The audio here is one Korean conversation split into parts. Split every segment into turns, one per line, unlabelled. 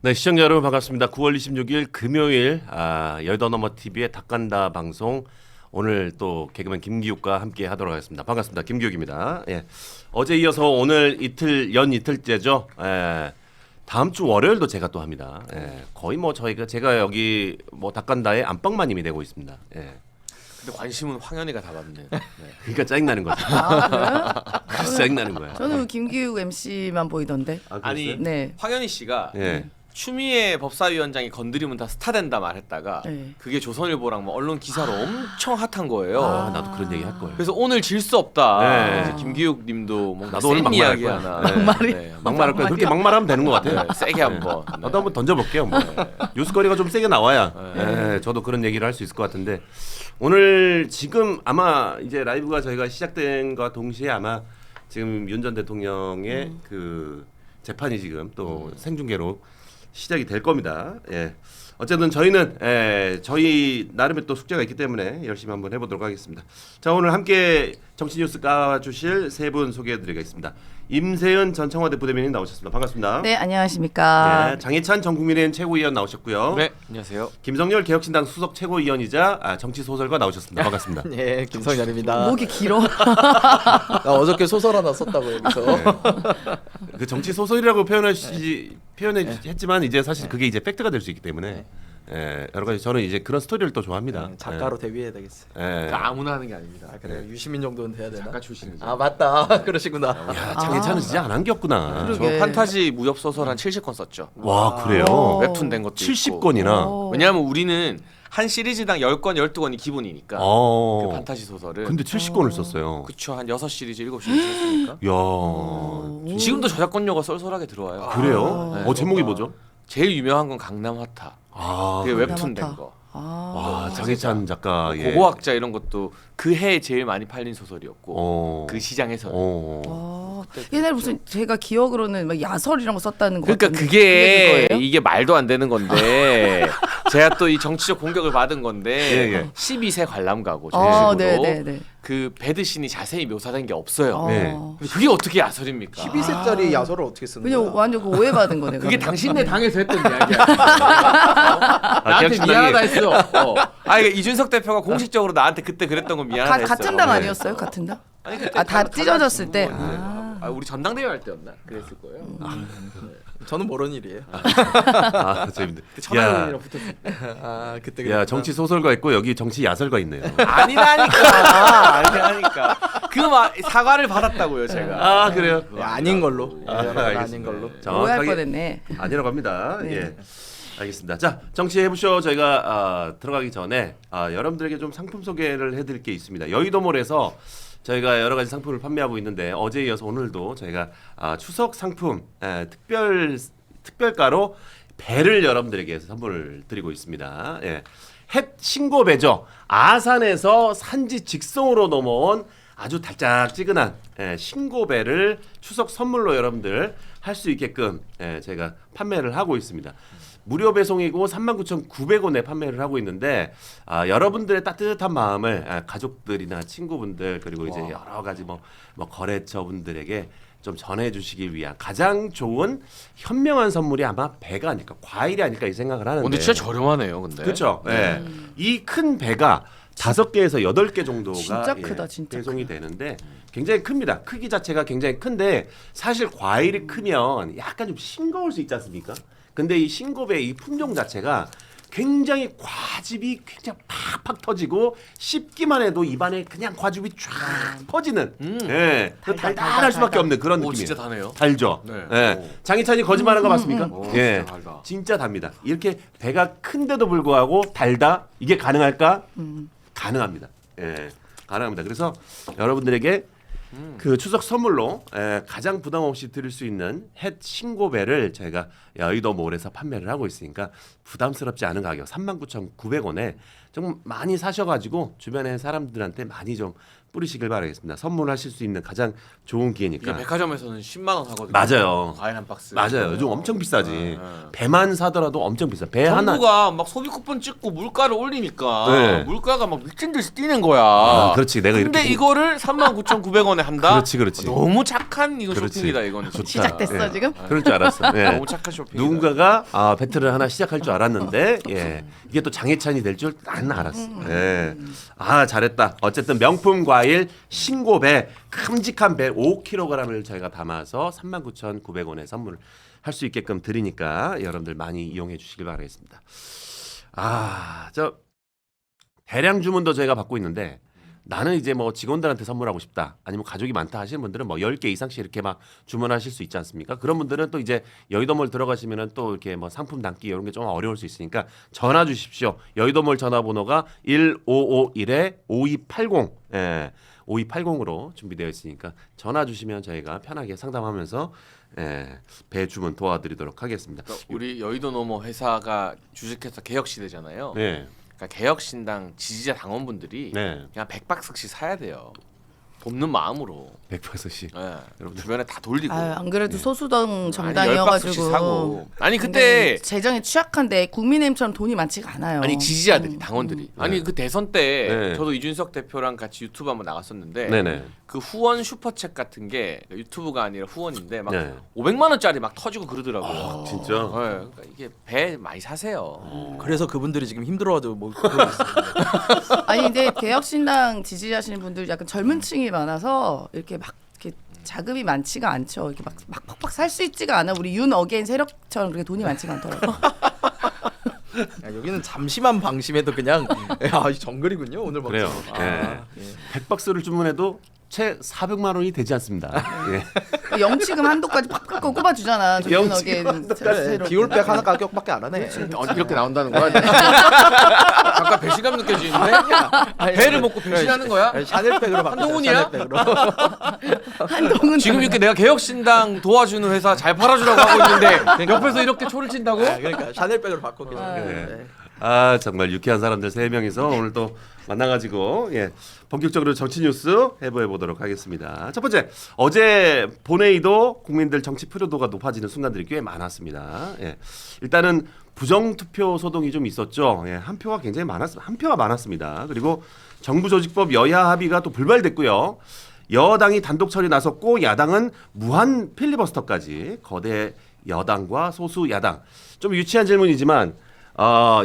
네, 시청자 여러분 반갑습니다. 9월 26일 금요일 여의도 너머 TV의 닭간다 방송 오늘 또 개그맨 김기욱과 함께 하도록 하겠습니다. 반갑습니다. 김기욱입니다. 예. 어제 이어서 오늘 이틀째죠. 예. 다음 주 월요일도 제가 또 합니다. 예. 거의 뭐 제가 여기 뭐 닭간다의 안방마님이 되고 있습니다. 예.
근데 관심은 황현이가 다 받네. 네.
그러니까 짜증나는 거죠. 그래서 짜증나는 거야.
저는 김기욱 MC만 보이던데.
아니
네.
황현희 씨가
예.
추미애 법사위원장이 건드리면 다 스타 된다 말했다가
네.
그게 조선일보랑 뭐 언론 기사로 엄청 핫한 거예요.
나도 그런 얘기 할 거예요.
그래서 오늘 질 수 없다.
네.
이제 김기욱님도 뭔가
나도 오늘
센
막말할
이야기
거야.
하나.
막말이?
네.
막말할 거야. 그렇게 막말하면 되는 것 같아요.
네, 세게 한번. 네.
나도 한번 던져볼게요. 뭐. 뉴스거리가 좀 세게 나와야
네.
예, 저도 그런 얘기를 할 수 있을 것 같은데 오늘 지금 아마 이제 라이브가 저희가 시작된 것과 동시에 아마 지금 윤 전 대통령의 그 재판이 지금 또 생중계로 시작이 될 겁니다. 예. 어쨌든 저희는 저희 나름의 또 숙제가 있기 때문에 열심히 한번 해보도록 하겠습니다. 자, 오늘 함께 정치 뉴스 까주실 세 분 소개해드리겠습니다. 임세은 전 청와대 부대변인 나오셨습니다. 반갑습니다.
네, 안녕하십니까.
네, 장희찬 전 국민의힘 최고위원 나오셨고요.
네, 안녕하세요.
김성열 개혁신당 수석 최고위원이자 정치 소설가 나오셨습니다. 반갑습니다.
예, 김성열입니다.
목이 길어.
나 어저께 소설 하나 썼다고 여기서.
네. 그 정치 소설이라고 표현했지만 이제 사실 그게 이제 팩트가 될 수 있기 때문에 여러 가지 저는 이제 그런 스토리를 또 좋아합니다.
작가로 데뷔해야 되겠어요.
그러니까 아무나 하는 게 아닙니다.
아, 그래요. 유시민 정도는 돼야 되나?
작가 출신이죠.
아, 맞다. 그러시구나.
야, 장혜찬은 진짜 안 한겼구나.
저
그러게.
판타지 무협 소설 한 70권 썼죠.
와, 그래요?
웹툰 된 것도 있고.
70권이나.
왜냐하면 우리는 한 시리즈당 10권, 12권이 기본이니까. 그 판타지 소설을.
근데 70권을 썼어요.
그쵸, 한 6시리즈, 7시리즈 했으니까.
야,
지금도 저작권료가 쏠쏠하게 들어와요.
그래요?
네.
제목이 뭐죠?
제일 유명한 건 강남화타. 그게 웹툰 된
강남화타.
거.
와, 장혜찬 작가.
고고학자 이런 것도 그 해에 제일 많이 팔린 소설이었고 그 시장에서.
옛날에 무슨 제가 기억으로는 막 야설이란 거 썼다는 거
그러니까
같은데
그게
거예요?
이게 말도 안 되는 건데 제가 또 이 정치적 공격을 받은 건데
예.
12세 관람가고
네,
정식으로
네, 네.
그 배드신이 자세히 묘사된 게 없어요.
네.
근데 그게 어떻게 야설입니까?
12세짜리 야설을 어떻게 쓰는
그냥
거야?
완전 그 오해받은 거네.
그게
그러면.
당신네 당에서 했던 이야기야. 나한테
개혁신당이-
미안하다 했어. 그러니까 이준석 대표가 공식적으로 나한테 그때 그랬던 건 미안하다 했어.
같은 당 아니었어요? 같은 당?
아니, 그때
다
다
찢어졌을 때.
우리 전당대회 할 때였나? 그랬을 거예요.
저는 모르는 일이에요.
재밌네.
천하영이랑 붙었어.
아, 그때
야, 정치 소설가 있고 여기 정치 야설가 있네요.
아니라니까. 그 사과를 받았다고요, 제가.
그래요?
아닌 걸로.
알겠습니다.
아닌 걸로.
오해할
정확하게
뻔했네.
아니라고 합니다. 예. 알겠습니다. 자, 정치 해부쇼 저희가 들어가기 전에 여러분들에게 좀 상품 소개를 해드릴 게 있습니다. 여의도몰에서 저희가 여러 가지 상품을 판매하고 있는데 어제에 이어서 오늘도 저희가 추석 상품 특별가로 배를 여러분들에게 선물을 드리고 있습니다. 예. 햇 신고배죠. 아산에서 산지 직송으로 넘어온 아주 달짝지근한 신고배를 추석 선물로 여러분들 할 수 있게끔 제가 판매를 하고 있습니다. 무료 배송이고 39,900원에 판매를 하고 있는데 여러분들의 따뜻한 마음을 가족들이나 친구분들 그리고 이제 여러 가지 뭐 거래처 분들에게 좀 전해주시기 위한 가장 좋은 현명한 선물이 아마 배가 아닐까, 과일이 아닐까 이 생각을 하는데.
근데 진짜 저렴하네요, 근데.
그렇죠. 예. 이 큰 배가 5개에서 8개 정도가
진짜 크다, 진짜
배송이 되는데 굉장히 큽니다. 크기 자체가 굉장히 큰데 사실 과일이 크면 약간 좀 싱거울 수 있지 않습니까? 근데 이 신고배의 이 품종 자체가 굉장히 과즙이 굉장히 팍팍 터지고 씹기만 해도 입안에 그냥 과즙이 쫙 퍼지는 달달할 수밖에 없는 그런 느낌이에요.
진짜 다네요.
달죠.
네.
예. 장희찬이 거짓말한 거 맞습니까? 예.
진짜 달다.
진짜 답니다. 이렇게 배가 큰데도 불구하고 달다? 이게 가능할까? 가능합니다. 예. 가능합니다. 그래서 여러분들에게 그 추석 선물로 가장 부담 없이 드릴 수 있는 햇 신고배를 저희가 여의도몰에서 판매를 하고 있으니까 부담스럽지 않은 가격 39,900원에 좀 많이 사셔가지고 주변에 사람들한테 많이 좀 뿌리시길 바라겠습니다. 선물하실 수 있는 가장 좋은
이게
기회니까.
백화점에서는 10만 원 하거든요.
맞아요.
과일 한 박스.
맞아요. 요즘 엄청 비싸지.
네.
배만 사더라도 엄청 비싸. 배 하나.
정부가 막 소비 쿠폰 찍고 물가를 올리니까
네.
물가가 막 미친 듯이 뛰는 거야.
아, 그렇지. 내가
근데
이렇게
이거를 39,900원에 한다.
그렇지.
너무 착한 이거
그렇지.
쇼핑이다 이거는.
좋다.
시작됐어
예.
지금?
그럴 줄 알았어. 예.
너무 착한 쇼핑.
누군가가 배틀을 하나 시작할 줄 알았는데 예. 이게 또 장애찬이 될 줄 난 알았어. 예. 아 잘했다. 어쨌든 명품 과일 신고배 큼직한 배 5kg을 저희가 담아서 39,900원에 선물을 할 수 있게끔 드리니까 여러분들 많이 이용해 주시길 바라겠습니다. 저 대량 주문도 저희가 받고 있는데 나는 이제 뭐 직원들한테 선물하고 싶다 아니면 가족이 많다 하시는 분들은 뭐 10개 이상씩 이렇게 막 주문하실 수 있지 않습니까? 그런 분들은 또 이제 여의도몰 들어가시면은 또 이렇게 뭐 상품 담기 이런 게 좀 어려울 수 있으니까 전화 주십시오. 여의도몰 전화번호가 1551-5280 예. 5280으로 준비되어 있으니까 전화 주시면 저희가 편하게 상담하면서 배 주문 도와드리도록 하겠습니다.
우리 여의도 노모 회사가 주식회사 개혁시대잖아요.
네.
그러니까 개혁신당 지지자 당원분들이
네.
그냥 100박스씩 사야 돼요. 돕는 마음으로.
100%씩.
예.
여러분들.
주변에 다 돌리고.
안 그래도 소수당
아니, 10박스씩
정당이어가지고
사고. 아니
굉장히
그때
재정에 취약한데 국민의힘처럼 돈이 많지가 않아요.
아니 지지자들이 당원들이 아니
네.
그 대선 때
네.
저도 이준석 대표랑 같이 유튜브 한번 나갔었는데
네네.
그 후원 슈퍼챗 같은 게 유튜브가 아니라 후원인데 막
네.
500만 원짜리 막 터지고 그러더라고요.
진짜?
네, 그러니까 이게 배 많이 사세요.
그래서 그분들이 지금 힘들어가지고 뭐 그러고 있어요.
아니 근데 개혁신당 지지하시는 분들 약간 젊은 층이 많아서 이렇게 막 이렇게 자금이 많지가 않죠. 이렇게 막 팍팍 살 수 있지가 않아. 우리 윤 어게인 세력처럼 그렇게 돈이 많지가 않더라고.
야, 여기는 잠시만 방심해도 그냥 정글이군요 오늘 방송.
그래요.
예.
100박스를 주문해도 채 400만 원이 되지 않습니다. 예.
영치금 한도까지 팍팍 꼽아주잖아. 저 윤
영치금
어게인
한도까지.
세력.
기울백 하나 가격밖에 안 하네.
이렇게 나온다는 거야? 잠깐 배신감 느껴지는데? 배를 먹고 배신하는 거야?
샤넬백으로 바꾸자.
한동훈이야?
샤넬백으로.
한동훈
지금 이렇게 내가 개혁신당 도와주는 회사 잘 팔아주라고 하고 있는데 옆에서 이렇게 초를 친다고?
그러니까 샤넬백으로 바꾸게.
네. 정말 유쾌한 사람들 3명이서 오늘 또 만나가지고 본격적으로 정치 뉴스 해부해 보도록 하겠습니다. 첫 번째, 어제 본회의도 국민들 정치 피로도가 높아지는 순간들이 꽤 많았습니다. 일단은 부정투표 소동이 좀 있었죠. 한 표가 굉장히 많았습니다. 그리고 정부조직법 여야 합의가 또 불발됐고요. 여당이 단독 처리 나섰고 야당은 무한 필리버스터까지. 거대 여당과 소수 야당. 좀 유치한 질문이지만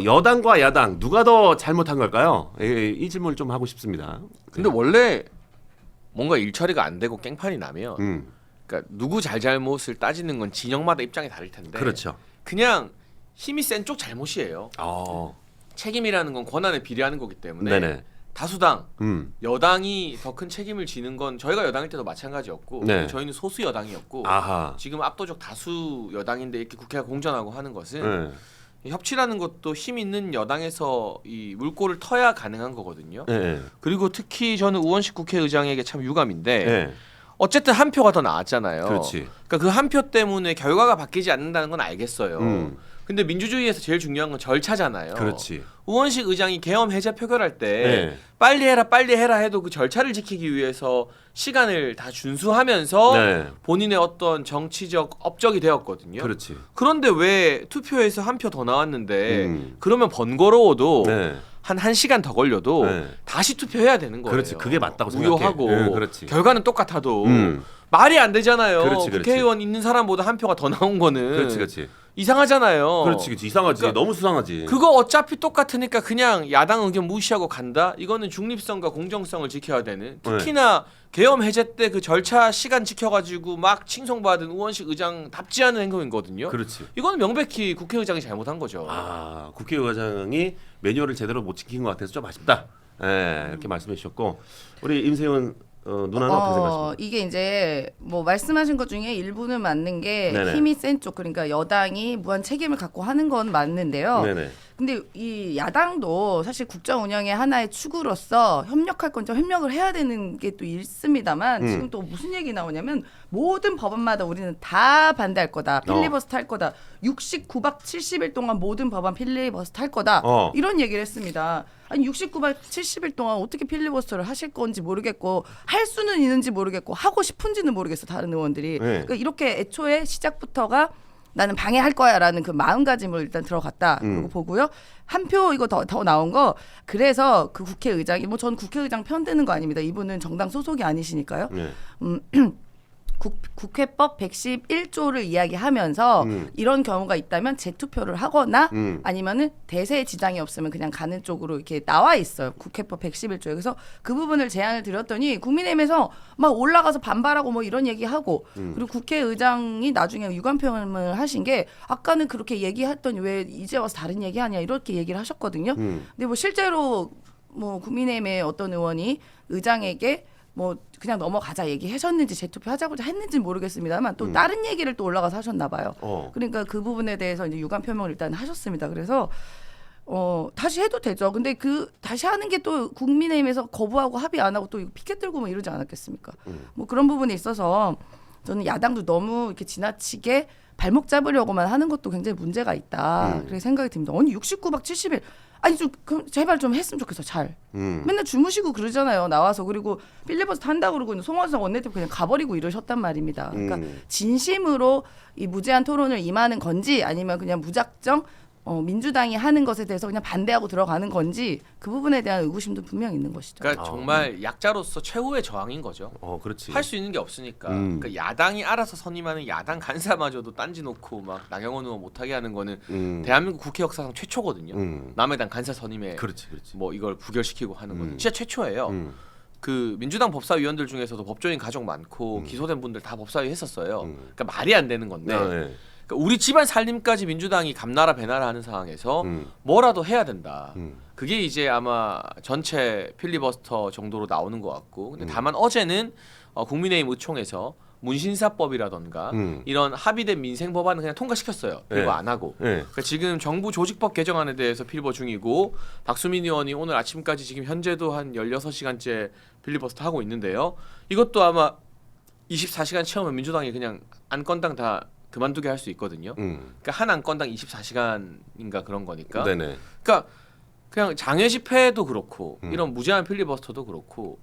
여당과 야당 누가 더 잘못한 걸까요? 이 질문을 좀 하고 싶습니다.
근데 원래 뭔가 일처리가 안 되고 깽판이 나면 그러니까 누구 잘못을 따지는 건 진영마다 입장이 다를 텐데
그렇죠.
그냥 힘이 센 쪽 잘못이에요. 책임이라는 건 권한에 비례하는 거기 때문에
네네.
다수당 여당이 더 큰 책임을 지는 건 저희가 여당일 때도 마찬가지였고
네.
저희는 소수 여당이었고
아하.
지금 압도적 다수 여당인데 이렇게 국회가 공전하고 하는 것은
네.
협치라는 것도 힘 있는 여당에서 이 물꼬를 터야 가능한 거거든요.
네.
그리고 특히 저는 우원식 국회의장에게 참 유감인데
네.
어쨌든 한 표가 더 나왔잖아요.
그렇지.
그러니까 그 한 표 때문에 결과가 바뀌지 않는다는 건 알겠어요. 근데 민주주의에서 제일 중요한 건 절차잖아요.
그렇지.
우원식 의장이 계엄 해제 표결할 때
네.
빨리 해라 해도 그 절차를 지키기 위해서 시간을 다 준수하면서
네.
본인의 어떤 정치적 업적이 되었거든요.
그렇지.
그런데 왜 투표에서 한 표 더 나왔는데 그러면 번거로워도
네.
한 1시간 더 걸려도
네.
다시 투표해야 되는 거예요.
그렇지. 그게 맞다고 생각해.
무효하고
그렇지.
결과는 똑같아도
음.
말이 안 되잖아요.
그렇지.
국회의원 있는 사람보다 한 표가 더 나온 거는
그렇지.
이상하잖아요.
그렇지. 이상하지.
그러니까
너무 수상하지.
그거 어차피 똑같으니까 그냥 야당 의견 무시하고 간다. 이거는 중립성과 공정성을 지켜야 되는. 특히나 계엄 해제 때 그 절차 시간 지켜가지고 막 칭송받은 우원식 의장답지 않은 행동이거든요.
그렇지.
이거는 명백히 국회의장이 잘못한 거죠.
국회의장이 매뉴얼을 제대로 못 지킨 것 같아서 좀 아쉽다. 이렇게 말씀해 주셨고 우리 임세훈 누나는 어떻게 생각하십니까?
이게 이제 뭐 말씀하신 것 중에 일부는 맞는 게
네네.
힘이 센 쪽 그러니까 여당이 무한 책임을 갖고 하는 건 맞는데요.
네네.
근데 이 야당도 사실 국정 운영의 하나의 축으로서 협력할 건 좀 협력을 해야 되는 게 또 있습니다만 지금 또 무슨 얘기 나오냐면 모든 법안마다 우리는 다 반대할 거다. 필리버스터 할 거다. 69박 70일 동안 모든 법안 필리버스터 할 거다. 이런 얘기를 했습니다. 아니 69박 70일 동안 어떻게 필리버스터를 하실 건지 모르겠고 할 수는 있는지 모르겠고 하고 싶은지는 모르겠어. 다른 의원들이. 그러니까 이렇게 애초에 시작부터가 나는 방해할 거야라는 그 마음가짐을 일단 들어갔다. 그리고 보고요. 한 표 이거 더 나온 거. 그래서 그 국회의장이 뭐 전 국회의장 편드는 거 아닙니다. 이분은 정당 소속이 아니시니까요. 국회법 111조를 이야기하면서 이런 경우가 있다면 재투표를 하거나 아니면은 대세에 지장이 없으면 그냥 가는 쪽으로 이렇게 나와 있어요. 국회법 111조에. 그래서 그 부분을 제안을 드렸더니 국민의힘에서 막 올라가서 반발하고 뭐 이런 얘기하고 그리고 국회의장이 나중에 유감 표명을 하신 게 아까는 그렇게 얘기했더니 왜 이제 와서 다른 얘기하냐 이렇게 얘기를 하셨거든요. 근데 뭐 실제로 뭐 국민의힘의 어떤 의원이 의장에게 뭐 그냥 넘어가자 얘기하셨는지 재투표 하자고자 했는지는 모르겠습니다만 또 다른 얘기를 또 올라가서 하셨나 봐요. 그러니까 그 부분에 대해서 이제 유감 표명을 일단 하셨습니다. 그래서 다시 해도 되죠. 근데 그 다시 하는 게 또 국민의힘에서 거부하고 합의 안 하고 또 피켓 들고 뭐 이러지 않았겠습니까? 뭐 그런 부분에 있어서 저는 야당도 너무 이렇게 지나치게 발목 잡으려고만 하는 것도 굉장히 문제가 있다. 그렇게 생각이 듭니다. 아니 69박 70일 아니 좀 제발 좀 했으면 좋겠어. 잘. 맨날 주무시고 그러잖아요. 나와서. 그리고 필리버스터 한다고 그러고 송원석 원내대표 그냥 가버리고 이러셨단 말입니다. 그러니까 진심으로 이 무제한 토론을 임하는 건지 아니면 그냥 무작정 민주당이 하는 것에 대해서 그냥 반대하고 들어가는 건지 그 부분에 대한 의구심도 분명히 있는 것이죠.
그러니까 정말 약자로서 최후의 저항인 거죠.
그렇지.
할 수 있는 게 없으니까. 그러니까 야당이 알아서 선임하는 야당 간사마저도 딴지 놓고 막 나경원 의원 못하게 하는 거는 대한민국 국회 역사상 최초거든요. 남의 당 간사 선임에
그렇지.
뭐 이걸 부결시키고 하는 거는 진짜 최초예요. 그 민주당 법사위원들 중에서도 법조인 가족 많고 기소된 분들 다 법사위 했었어요. 그러니까 말이 안 되는 건데.
네.
그러니까 우리 집안 살림까지 민주당이 감나라 배나라 하는 상황에서 뭐라도 해야 된다. 그게 이제 아마 전체 필리버스터 정도로 나오는 것 같고 근데 다만 어제는 국민의힘 의총에서 문신사법이라던가 이런 합의된 민생 법안은 그냥 통과시켰어요. 필버 안 하고. 그러니까 지금 정부 조직법 개정안에 대해서 필버 중이고 박수민 의원이 오늘 아침까지 지금 현재도 한 16시간째 필리버스터 하고 있는데요. 이것도 아마 24시간 채우면 민주당이 그냥 안건당 다 그만두게 할 수 있거든요. 그러니까 한 안건당 24시간인가 그런 거니까.
네네.
그러니까 그냥 장외 집회도 그렇고 이런 무제한 필리버스터도 그렇고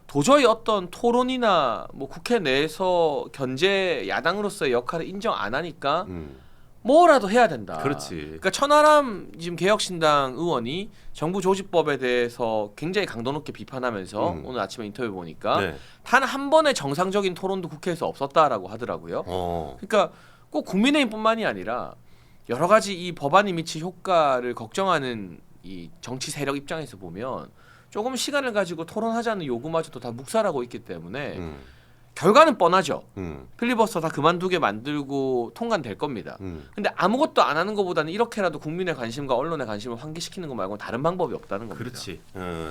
도저히 어떤 토론이나 뭐 국회 내에서 견제 야당으로서의 역할을 인정 안 하니까 뭐라도 해야 된다.
그렇지.
그러니까 천하람 지금 개혁신당 의원이 정부 조직법에 대해서 굉장히 강도 높게 비판하면서 오늘 아침에 인터뷰 보니까 단 한 번의 정상적인 토론도 국회에서 없었다라고 하더라고요. 그러니까 꼭 국민의힘뿐만이 아니라 여러 가지 이 법안이 미칠 효과를 걱정하는 이 정치 세력 입장에서 보면 조금 시간을 가지고 토론하자는 요구마저도 다 묵살하고 있기 때문에 결과는 뻔하죠. 필리버스터 다 그만두게 만들고 통과될 겁니다. 근데 아무것도 안 하는 것보다는 이렇게라도 국민의 관심과 언론의 관심을 환기시키는 거 말고 다른 방법이 없다는 겁니다.
그렇지.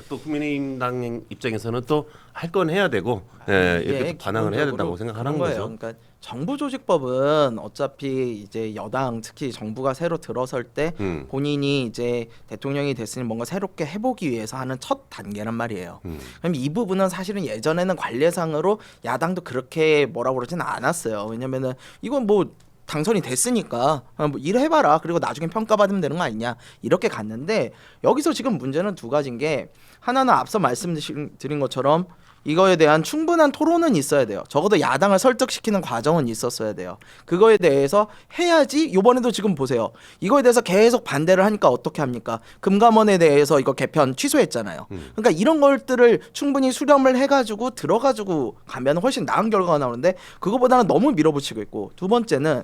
또 국민의힘당 입장에서는 또 할 건 해야 되고 이렇게 또 반항을 해야 된다고 생각하는 거죠.
그러니까 정부 조직법은 어차피 이제 여당 특히 정부가 새로 들어설 때 본인이 이제 대통령이 됐으니 뭔가 새롭게 해보기 위해서 하는 첫 단계란 말이에요. 그럼 이 부분은 사실은 예전에는 관례상으로 야당도 그렇게 뭐라고 그러지는 않았어요. 왜냐면은 이건 뭐 당선이 됐으니까 뭐 일해봐라 그리고 나중에 평가받으면 되는 거 아니냐 이렇게 갔는데 여기서 지금 문제는 두 가지인 게 하나는 앞서 말씀드린 것처럼 이거에 대한 충분한 토론은 있어야 돼요. 적어도 야당을 설득시키는 과정은 있었어야 돼요. 그거에 대해서 해야지. 이번에도 지금 보세요. 이거에 대해서 계속 반대를 하니까 어떻게 합니까? 금감원에 대해서 이거 개편 취소했잖아요. 그러니까 이런 것들을 충분히 수렴을 해가지고 들어가지고 가면 훨씬 나은 결과가 나오는데 그거보다는 너무 밀어붙이고 있고 두 번째는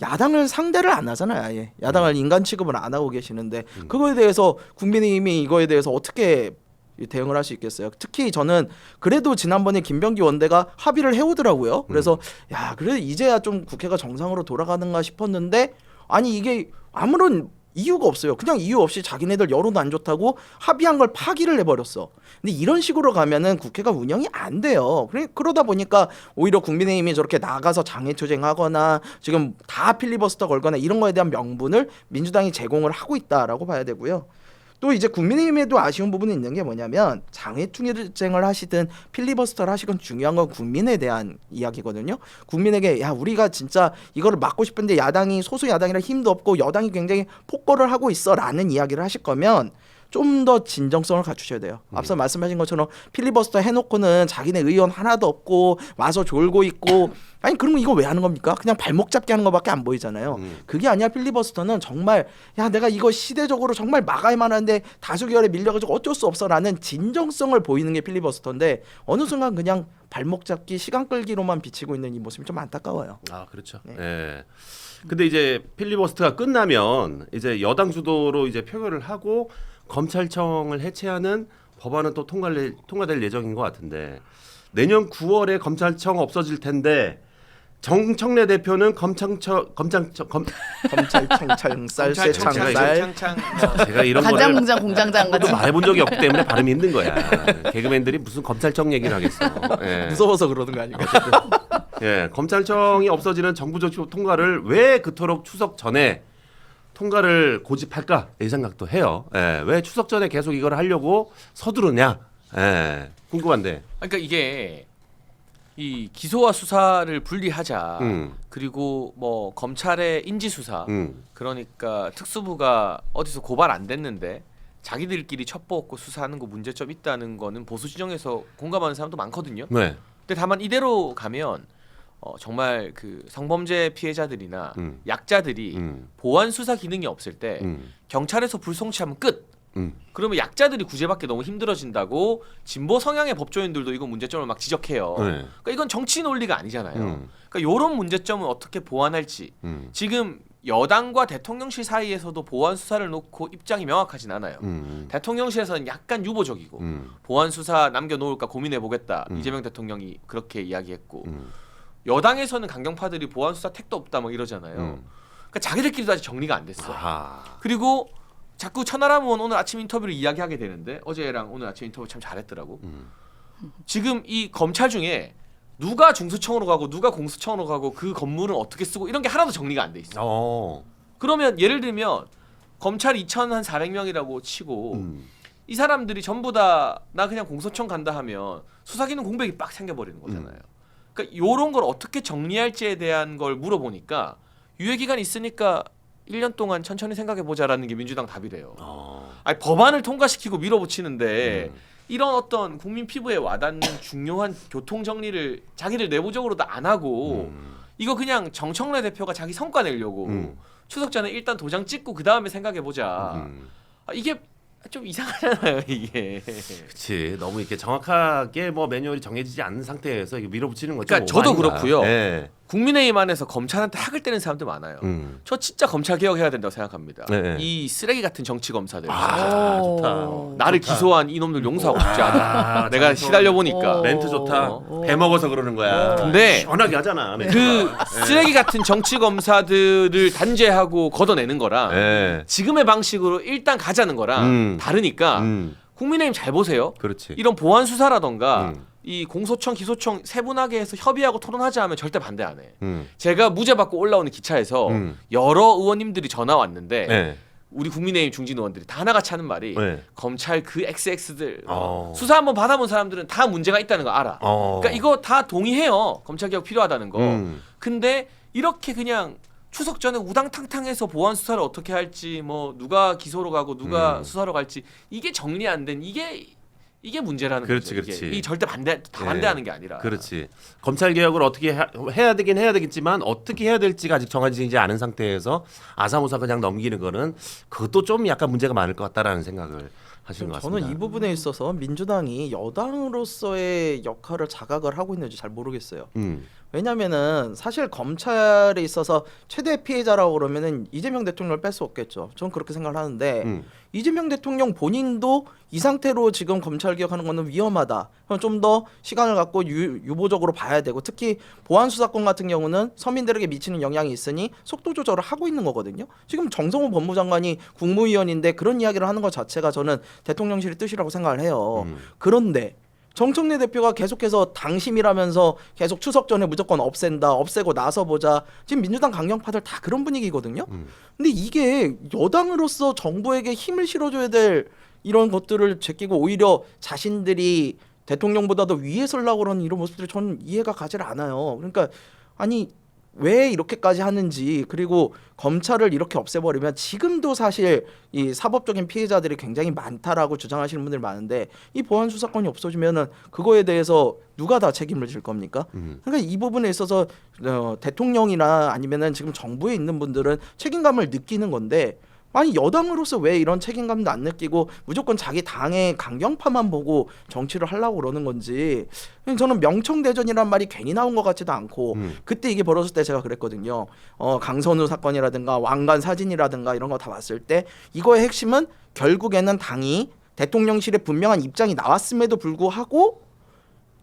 야당을 상대를 안 하잖아요. 아예. 야당을 인간 취급을 안 하고 계시는데 그거에 대해서 국민의힘이 이거에 대해서 어떻게 대응을 할 수 있겠어요. 특히 저는 그래도 지난번에 김병기 원내가 합의를 해오더라고요. 그래서 야 그래 이제야 좀 국회가 정상으로 돌아가는가 싶었는데 아니 이게 아무런 이유가 없어요. 그냥 이유 없이 자기네들 여론 안 좋다고 합의한 걸 파기를 해버렸어. 근데 이런 식으로 가면은 국회가 운영이 안 돼요. 그러다 보니까 오히려 국민의힘이 저렇게 나가서 장애투쟁하거나 지금 다 필리버스터 걸거나 이런 거에 대한 명분을 민주당이 제공을 하고 있다라고 봐야 되고요. 또 이제 국민의힘에도 아쉬운 부분이 있는 게 뭐냐면 장애투쟁을 하시든 필리버스터를 하시건 중요한 건 국민에 대한 이야기거든요. 국민에게 야 우리가 진짜 이거를 막고 싶은데 야당이 소수 야당이라 힘도 없고 여당이 굉장히 폭거를 하고 있어라는 이야기를 하실 거면 좀 더 진정성을 갖추셔야 돼요. 앞서 말씀하신 것처럼 필리버스터 해놓고는 자기네 의원 하나도 없고 와서 졸고 있고 아니 그러면 이거 왜 하는 겁니까? 그냥 발목 잡게 하는 것밖에 안 보이잖아요. 그게 아니야. 필리버스터는 정말 야 내가 이거 시대적으로 정말 막아야만 하는데 다수결에 밀려가지고 어쩔 수 없어라는 진정성을 보이는 게 필리버스터인데 어느 순간 그냥 발목 잡기 시간 끌기로만 비치고 있는 이 모습이 좀 안타까워요.
아 그렇죠.
네.
예. 근데 이제 필리버스터가 끝나면 이제 여당 주도로 이제 표결을 하고 검찰청을 해체하는 법안은 또 통과될 예정인 것 같은데 내년 9월에 검찰청 없어질 텐데 정청래 대표는 검찰청
쌀새 창살
제가 이런
간장
거를
공장 공장장
또
같은.
말해본 적이 없기 때문에 발음이 힘든 거야. 개그맨들이 무슨 검찰청 얘기를 하겠어. 예.
무서워서 그러는 거 아닌가?
예, 검찰청이 없어지는 정부 조치 통과를 왜 그토록 추석 전에 통과를 고집할까 이 생각도 해요. 예, 왜 추석 전에 계속 이걸 하려고 서두르냐? 예, 궁금한데.
그러니까 이게 이 기소와 수사를 분리하자. 그리고 뭐 검찰의 인지 수사. 그러니까 특수부가 어디서 고발 안 됐는데 자기들끼리 첩보없고 수사하는 거 문제점 있다는 거는 보수 진영에서 공감하는 사람도 많거든요.
네.
근데 다만 이대로 가면 정말 그 성범죄 피해자들이나 약자들이 보안 수사 기능이 없을 때 경찰에서 불송치하면 끝. 그러면 약자들이 구제받기 너무 힘들어진다고 진보 성향의 법조인들도 이거 문제점을 막 지적해요.
네.
그러니까 이건 정치 논리가 아니잖아요. 그러니까 이런 문제점은 어떻게 보완할지 지금 여당과 대통령실 사이에서도 보안 수사를 놓고 입장이 명확하진 않아요. 대통령실에서는 약간 유보적이고 보안 수사 남겨놓을까 고민해 보겠다. 이재명 대통령이 그렇게 이야기했고 여당에서는 강경파들이 보안 수사 택도 없다 막 이러잖아요. 그러니까 자기들끼리도 아직 정리가 안 됐어.
아하.
그리고 자꾸 천하람 의원 오늘 아침 인터뷰를 이야기하게 되는데 어제랑 오늘 아침 인터뷰 참 잘했더라고. 지금 이 검찰 중에 누가 중수청으로 가고 누가 공수청으로 가고 그 건물은 어떻게 쓰고 이런 게 하나도 정리가 안 돼 있어. 그러면 예를 들면 검찰 2,400명이라고 치고 이 사람들이 전부 다 나 그냥 공소청 간다 하면 수사기능 공백이 빡 생겨버리는 거잖아요. 그러니까 이런 걸 어떻게 정리할지에 대한 걸 물어보니까 유예기간이 있으니까 1년 동안 천천히 생각해보자라는 게 민주당 답이래요. 아니, 법안을 통과시키고 밀어붙이는데 이런 어떤 국민 피부에 와닿는 중요한 교통 정리를 자기들 내부적으로도 안 하고 이거 그냥 정청래 대표가 자기 성과 내려고 추석 전에 일단 도장 찍고 그 다음에 생각해보자. 이게 좀 이상하잖아요 이게.
그렇지. 너무 이렇게 정확하게 뭐 매뉴얼이 정해지지 않는 상태에서 이거 밀어붙이는 거죠.
그러니까 저도 그렇고요.
네.
국민의힘 안에서 검찰한테 학을 때리는 사람들 많아요. 저 진짜 검찰 개혁해야 된다고 생각합니다.
네.
이 쓰레기 같은 정치 검사들.
아, 좋다.
나를 기소한 이놈들 용서하고 싶지 않아. 내가 시달려 보니까.
멘트 좋다. 배 먹어서 그러는 거야.
근데
시원하게 하잖아.
그 쓰레기 같은 정치 검사들을 단죄하고 걷어내는 거랑
네.
지금의 방식으로 일단 가자는 거랑 다르니까 국민의힘 잘 보세요.
그렇지.
이런 보안 수사라던가 이 공소청, 기소청 세분하게 해서 협의하고 토론하자 하면 절대 반대 안 해. 제가 무죄 받고 올라오는 기차에서 여러 의원님들이 전화 왔는데
네.
우리 국민의힘 중진 의원들이 다 하나같이 하는 말이
네.
검찰 그 XX들 수사 한번 받아본 사람들은 다 문제가 있다는 거 알아. 그러니까 이거 다 동의해요. 검찰개혁 필요하다는 거. 근데 이렇게 그냥 추석 전에 우당탕탕해서 보안 수사를 어떻게 할지 뭐 누가 기소로 가고 누가 수사로 갈지 이게 정리 안 된 이게 문제라는
그렇지,
거죠.
그렇지.
이 절대 반대하는 게 아니라.
그렇지. 검찰 개혁을 어떻게 해야 되긴 해야 되겠지만 어떻게 해야 될지가 아직 정해지지 않은 상태에서 아사모사 그냥 넘기는 거는 그것도 좀 약간 문제가 많을 것 같다라는 생각을 하시는 것 같습니다.
저는 이 부분에 있어서 민주당이 여당으로서의 역할을 자각을 하고 있는지 잘 모르겠어요. 왜냐면은 사실 검찰에 있어서 최대 피해자라고 그러면은 이재명 대통령을 뺄 수 없겠죠. 저는 그렇게 생각을 하는데 이재명 대통령 본인도 이 상태로 지금 검찰 개혁하는 거는 위험하다. 좀 더 시간을 갖고 유보적으로 봐야 되고 특히 보안 수사권 같은 경우는 서민들에게 미치는 영향이 있으니 속도 조절을 하고 있는 거거든요. 지금 정성호 법무장관이 국무위원인데 그런 이야기를 하는 것 자체가 저는 대통령실의 뜻이라고 생각을 해요. 그런데 정청래 대표가 계속해서 당심이라면서 계속 추석 전에 무조건 없앤다, 없애고 나서 보자. 지금 민주당 강경파들 다 그런 분위기거든요. 근데 이게 여당으로서 정부에게 힘을 실어줘야 될 이런 것들을 제끼고 오히려 자신들이 대통령보다도 위에 서려고 그러는 이런 모습들이 저는 이해가 가질 않아요. 그러니까 아니 왜 이렇게까지 하는지 그리고 검찰을 이렇게 없애버리면 지금도 사실 이 사법적인 피해자들이 굉장히 많다라고 주장하시는 분들이 많은데 이 보안 수사권이 없어지면은 그거에 대해서 누가 다 책임을 질 겁니까? 그러니까 이 부분에 있어서 대통령이나 아니면은 지금 정부에 있는 분들은 책임감을 느끼는 건데 아니 여당으로서 왜 이런 책임감도 안 느끼고 무조건 자기 당의 강경파만 보고 정치를 하려고 그러는 건지 저는 명청대전이란 말이 괜히 나온 것 같지도 않고 그때 이게 벌어졌을 때 제가 그랬거든요. 강선우 사건이라든가 왕관 사진이라든가 이런 거 다 봤을 때 이거의 핵심은 결국에는 당이 대통령실에 분명한 입장이 나왔음에도 불구하고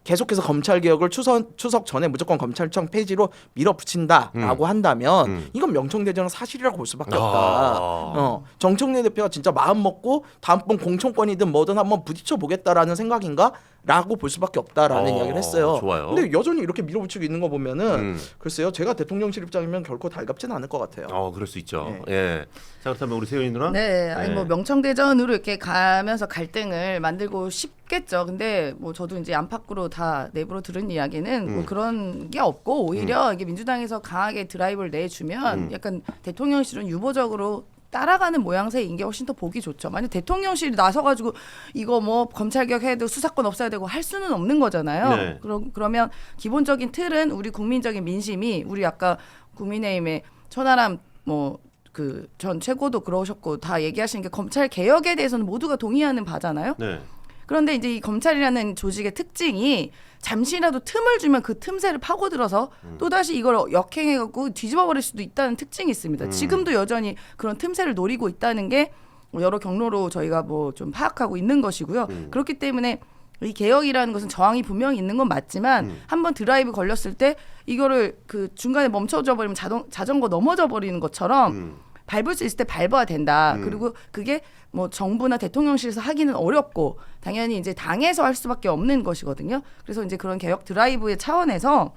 계속해서 검찰 개혁을 추석 전에 무조건 검찰청 폐지로 밀어붙인다라고 한다면 이건 명청대전은 사실이라고 볼 수밖에 없다. 정청래 대표가 진짜 마음 먹고 다음번 공천권이든 뭐든 한번 부딪혀 보겠다라는 생각인가? 라고 볼 수밖에 없다라는 이야기를 했어요.
좋아요.
근데 여전히 이렇게 밀어붙이고 있는 거 보면은 글쎄요, 제가 대통령실 입장이면 결코 달갑지는 않을 것 같아요.
그럴 수 있죠.
네.
예. 자 그렇다면 우리 세윤이 누나.
네, 아니 뭐 명청대전으로 이렇게 가면서 갈등을 만들고 싶겠죠. 근데 뭐 저도 이제 안팎으로 다 내부로 들은 이야기는 뭐 그런 게 없고 오히려 이게 민주당에서 강하게 드라이브를 내주면 약간 대통령실은 유보적으로 따라가는 모양새인 게 훨씬 더 보기 좋죠. 만약 대통령실이 나서가지고 이거 뭐 검찰개혁해도 수사권 없애야 되고 할 수는 없는 거잖아요.
네.
그러면 기본적인 틀은 우리 국민적인 민심이 우리 아까 국민의힘의 천하람 뭐 그 전 최고도 그러셨고 다 얘기하시는 게 검찰 개혁에 대해서는 모두가 동의하는 바잖아요.
네.
그런데 이제 이 검찰이라는 조직의 특징이 잠시라도 틈을 주면 그 틈새를 파고들어서 또다시 이걸 역행해갖고 뒤집어버릴 수도 있다는 특징이 있습니다. 지금도 여전히 그런 틈새를 노리고 있다는 게 여러 경로로 저희가 뭐 좀 파악하고 있는 것이고요. 그렇기 때문에 이 개혁이라는 것은 저항이 분명히 있는 건 맞지만 한번 드라이브 걸렸을 때 이거를 그 중간에 멈춰져 버리면 자전거 넘어져 버리는 것처럼 밟을 수 있을 때 밟아야 된다. 그리고 그게 뭐 정부나 대통령실에서 하기는 어렵고 당연히 이제 당에서 할 수밖에 없는 것이거든요. 그래서 이제 그런 개혁 드라이브의 차원에서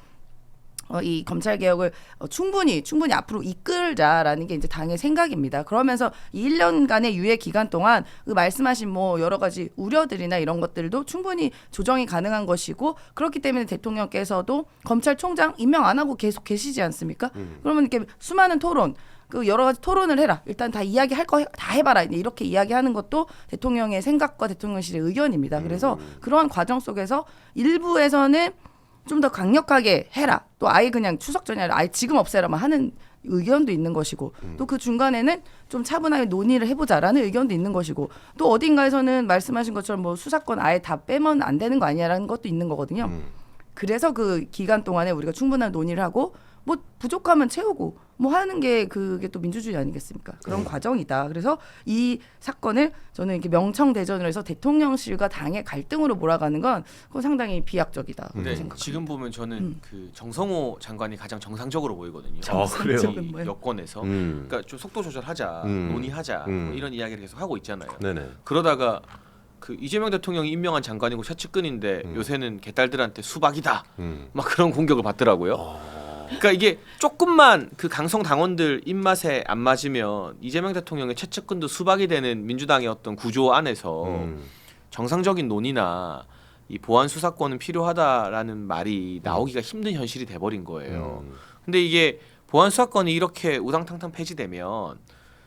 이 검찰 개혁을 충분히 앞으로 이끌자라는 게 이제 당의 생각입니다. 그러면서 이 1년간의 유예 기간 동안 그 말씀하신 뭐 여러 가지 우려들이나 이런 것들도 충분히 조정이 가능한 것이고 그렇기 때문에 대통령께서도 검찰총장 임명 안 하고 계속 계시지 않습니까? 그러면 이렇게 수많은 토론 그 여러 가지 토론을 해라. 일단 다 이야기할 거 다 해봐라. 이렇게 이야기하는 것도 대통령의 생각과 대통령실의 의견입니다. 그래서 그러한 과정 속에서 일부에서는 좀 더 강력하게 해라. 또 아예 그냥 추석 전에 아예 지금 없애라만 하는 의견도 있는 것이고 또 그 중간에는 좀 차분하게 논의를 해보자라는 의견도 있는 것이고 또 어딘가에서는 말씀하신 것처럼 뭐 수사권 아예 다 빼면 안 되는 거 아니냐라는 것도 있는 거거든요. 그래서 그 기간 동안에 우리가 충분한 논의를 하고 뭐 부족하면 채우고 뭐 하는 게 그게 또 민주주의 아니겠습니까? 그런 과정이다. 그래서 이 사건을 저는 이렇게 명청대전을 해서 대통령실과 당의 갈등으로 몰아가는 건 그건 상당히 비약적이다.
근데
생각합니다.
지금 보면 저는 그 정성호 장관이 가장 정상적으로 보이거든요.
그래요?
이 여권에서 그러니까 좀 속도 조절하자, 논의하자 뭐 이런 이야기를 계속 하고 있잖아요.
네네.
그러다가 그 이재명 대통령이 임명한 장관이고 셔츠끈인데 요새는 개딸들한테 수박이다 막 그런 공격을 받더라고요. 그러니까 이게 조금만 그 강성 당원들 입맛에 안 맞으면 이재명 대통령의 최측근도 수박이 되는 민주당의 어떤 구조 안에서 정상적인 논의나 이 보안 수사권은 필요하다라는 말이 나오기가 힘든 현실이 돼버린 거예요. 근데 이게 보안 수사권이 이렇게 우당탕탕 폐지되면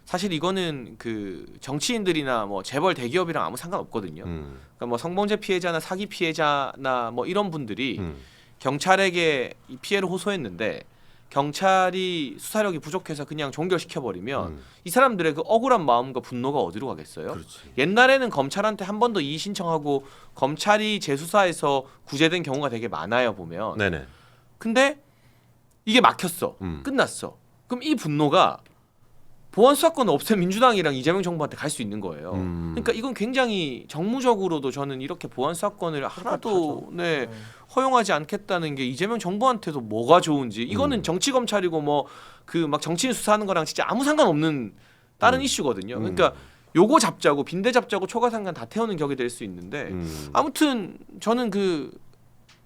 사실 이거는 그 정치인들이나 뭐 재벌 대기업이랑 아무 상관없거든요. 그러니까 뭐 성범죄 피해자나 사기 피해자나 뭐 이런 분들이 경찰에게 이 피해를 호소했는데 경찰이 수사력이 부족해서 그냥 종결시켜버리면 이 사람들의 그 억울한 마음과 분노가 어디로 가겠어요?
그렇지.
옛날에는 검찰한테 한 번 더 이의 신청하고 검찰이 재수사해서 구제된 경우가 되게 많아요 보면.
네네.
근데 이게 막혔어. 끝났어. 그럼 이 분노가 보안 수사권 없애면 민주당이랑 이재명 정부한테 갈 수 있는 거예요. 그러니까 이건 굉장히 정무적으로도 저는 이렇게 보안 수사권을 하나도 허용하지 않겠다는 게 이재명 정부한테도 뭐가 좋은지 이거는 정치 검찰이고 뭐 그 막 정치인 수사하는 거랑 진짜 아무 상관없는 다른 이슈거든요. 그러니까 요거 잡자고 빈대 잡자고 초과상관 다 태우는 격이 될 수 있는데 아무튼 저는 그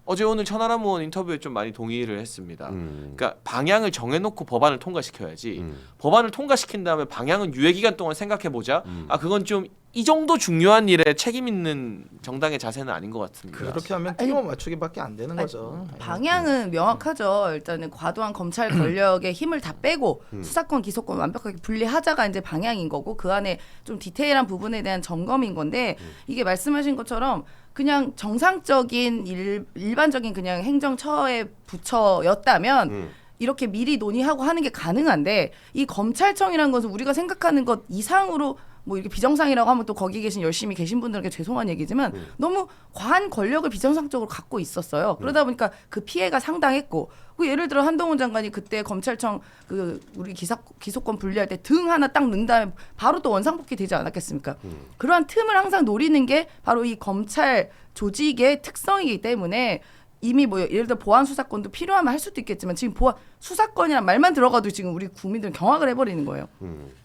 어제 오늘 천하람 의원 인터뷰에 좀 많이 동의를 했습니다. 그러니까 방향을 정해놓고 법안을 통과시켜야지. 법안을 통과시킨 다음에 방향은 유예 기간 동안 생각해보자. 아 그건 좀 이 정도 중요한 일에 책임 있는 정당의 자세는 아닌 것 같습니다.
그렇게 하면 끼워 맞추기밖에 안 되는 거죠.
방향은 명확하죠. 일단은 과도한 검찰 권력의 힘을 다 빼고 수사권, 기소권 완벽하게 분리하자가 이제 방향인 거고 그 안에 좀 디테일한 부분에 대한 점검인 건데 이게 말씀하신 것처럼 그냥 정상적인 일반적인 그냥 행정처의 부처였다면 이렇게 미리 논의하고 하는 게 가능한데 이 검찰청이라는 것은 우리가 생각하는 것 이상으로 뭐 이렇게 비정상이라고 하면 또 거기 계신 열심히 계신 분들에게 죄송한 얘기지만 너무 과한 권력을 비정상적으로 갖고 있었어요. 그러다 보니까 그 피해가 상당했고 그 예를 들어 한동훈 장관이 그때 검찰청 그 우리 기소권 분리할 때 등 하나 딱 넣은 다음에 바로 또 원상복귀 되지 않았겠습니까? 그러한 틈을 항상 노리는 게 바로 이 검찰 조직의 특성이기 때문에 이미 뭐 예를 들어 보안 수사권도 필요하면 할 수도 있겠지만 지금 보안 수사권이란 말만 들어가도 지금 우리 국민들은 경악을 해버리는 거예요.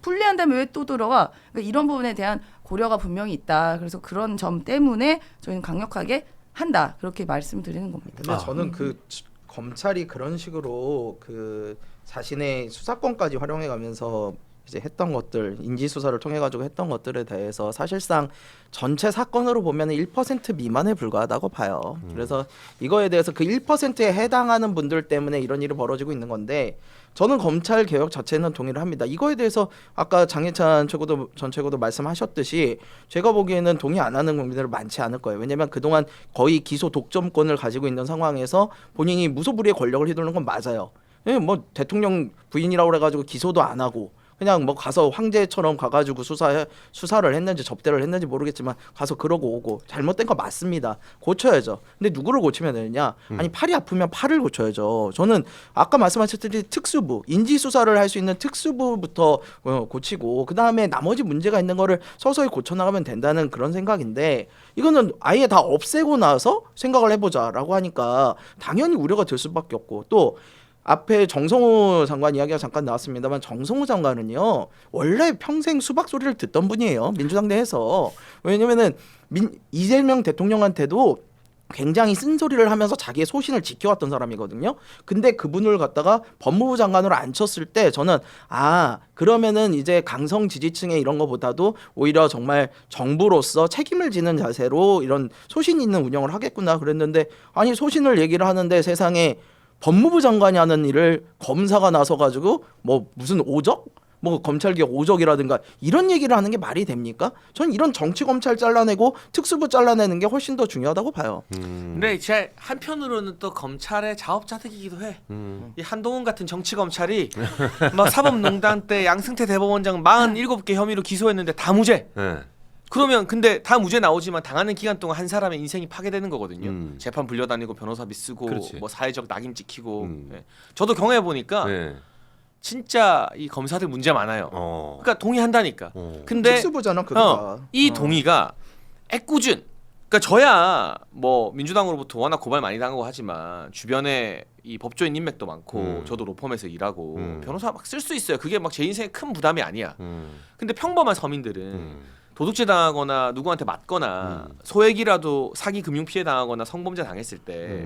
분리한 다음에 왜 또 들어가? 그러니까 이런 부분에 대한 고려가 분명히 있다. 그래서 그런 점 때문에 저희는 강력하게 한다. 그렇게 말씀드리는 겁니다.
근데 저는 그 검찰이 그런 식으로 그 자신의 수사권까지 활용해가면서 이제 했던 것들 인지 수사를 통해 가지고 했던 것들에 대해서 사실상 전체 사건으로 보면 1% 미만에 불과하다고 봐요. 그래서 이거에 대해서 그 1%에 해당하는 분들 때문에 이런 일이 벌어지고 있는 건데 저는 검찰 개혁 자체는 동의를 합니다. 이거에 대해서 아까 장해찬 전 최고도 말씀하셨듯이 제가 보기에는 동의 안 하는 국민들은 많지 않을 거예요. 왜냐하면 그동안 거의 기소 독점권을 가지고 있는 상황에서 본인이 무소불위의 권력을 휘두르는 건 맞아요. 뭐 대통령 부인이라고 그래가지고 기소도 안 하고 그냥 뭐 가서 황제처럼 가가지고 수사를 했는지 접대를 했는지 모르겠지만 가서 그러고 오고 잘못된 거 맞습니다. 고쳐야죠. 근데 누구를 고치면 되느냐? 아니 팔이 아프면 팔을 고쳐야죠. 저는 아까 말씀하셨듯이 특수부 인지 수사를 할 수 있는 특수부부터 고치고 그 다음에 나머지 문제가 있는 거를 서서히 고쳐나가면 된다는 그런 생각인데 이거는 아예 다 없애고 나서 생각을 해보자라고 하니까 당연히 우려가 될 수밖에 없고 또 앞에 정성호 장관 이야기가 잠깐 나왔습니다만 정성호 장관은요 원래 평생 수박 소리를 듣던 분이에요. 민주당 내에서. 왜냐면은 이재명 대통령한테도 굉장히 쓴소리를 하면서 자기의 소신을 지켜왔던 사람이거든요. 근데 그분을 갖다가 법무부 장관으로 앉혔을 때 저는 그러면은 이제 강성 지지층의 이런 거보다도 오히려 정말 정부로서 책임을 지는 자세로 이런 소신 있는 운영을 하겠구나 그랬는데 아니 소신을 얘기를 하는데 세상에 법무부 장관이 하는 일을 검사가 나서 가지고 뭐 무슨 오적? 뭐 검찰개혁 오적이라든가 이런 얘기를 하는 게 말이 됩니까? 저는 이런 정치 검찰 잘라내고 특수부 잘라내는 게 훨씬 더 중요하다고 봐요.
근데 제 한편으로는 또 검찰의 자업자득이기도 해. 이 한동훈 같은 정치 검찰이 막 사법농단 때 양승태 대법원장 47개 혐의로 기소했는데 다 무죄. 그러면 근데 다 무죄 나오지만 당하는 기간 동안 한 사람의 인생이 파괴되는 거거든요. 재판 불려다니고 변호사비 쓰고
그렇지.
뭐 사회적 낙인 찍히고. 저도 경험해 보니까 진짜 이 검사들 문제 많아요. 그러니까 동의한다니까. 근데
특수부잖아 그거가.
이 동의가 애꿎은. 그러니까 저야 뭐 민주당으로부터 워낙 고발 많이 당하고 하지만 주변에 이 법조인 인맥도 많고 저도 로펌에서 일하고 변호사 막 쓸 수 있어요. 그게 막 제 인생에 큰 부담이 아니야. 근데 평범한 서민들은 도둑질 당하거나 누구한테 맞거나 소액이라도 사기 금융 피해 당하거나 성범죄 당했을 때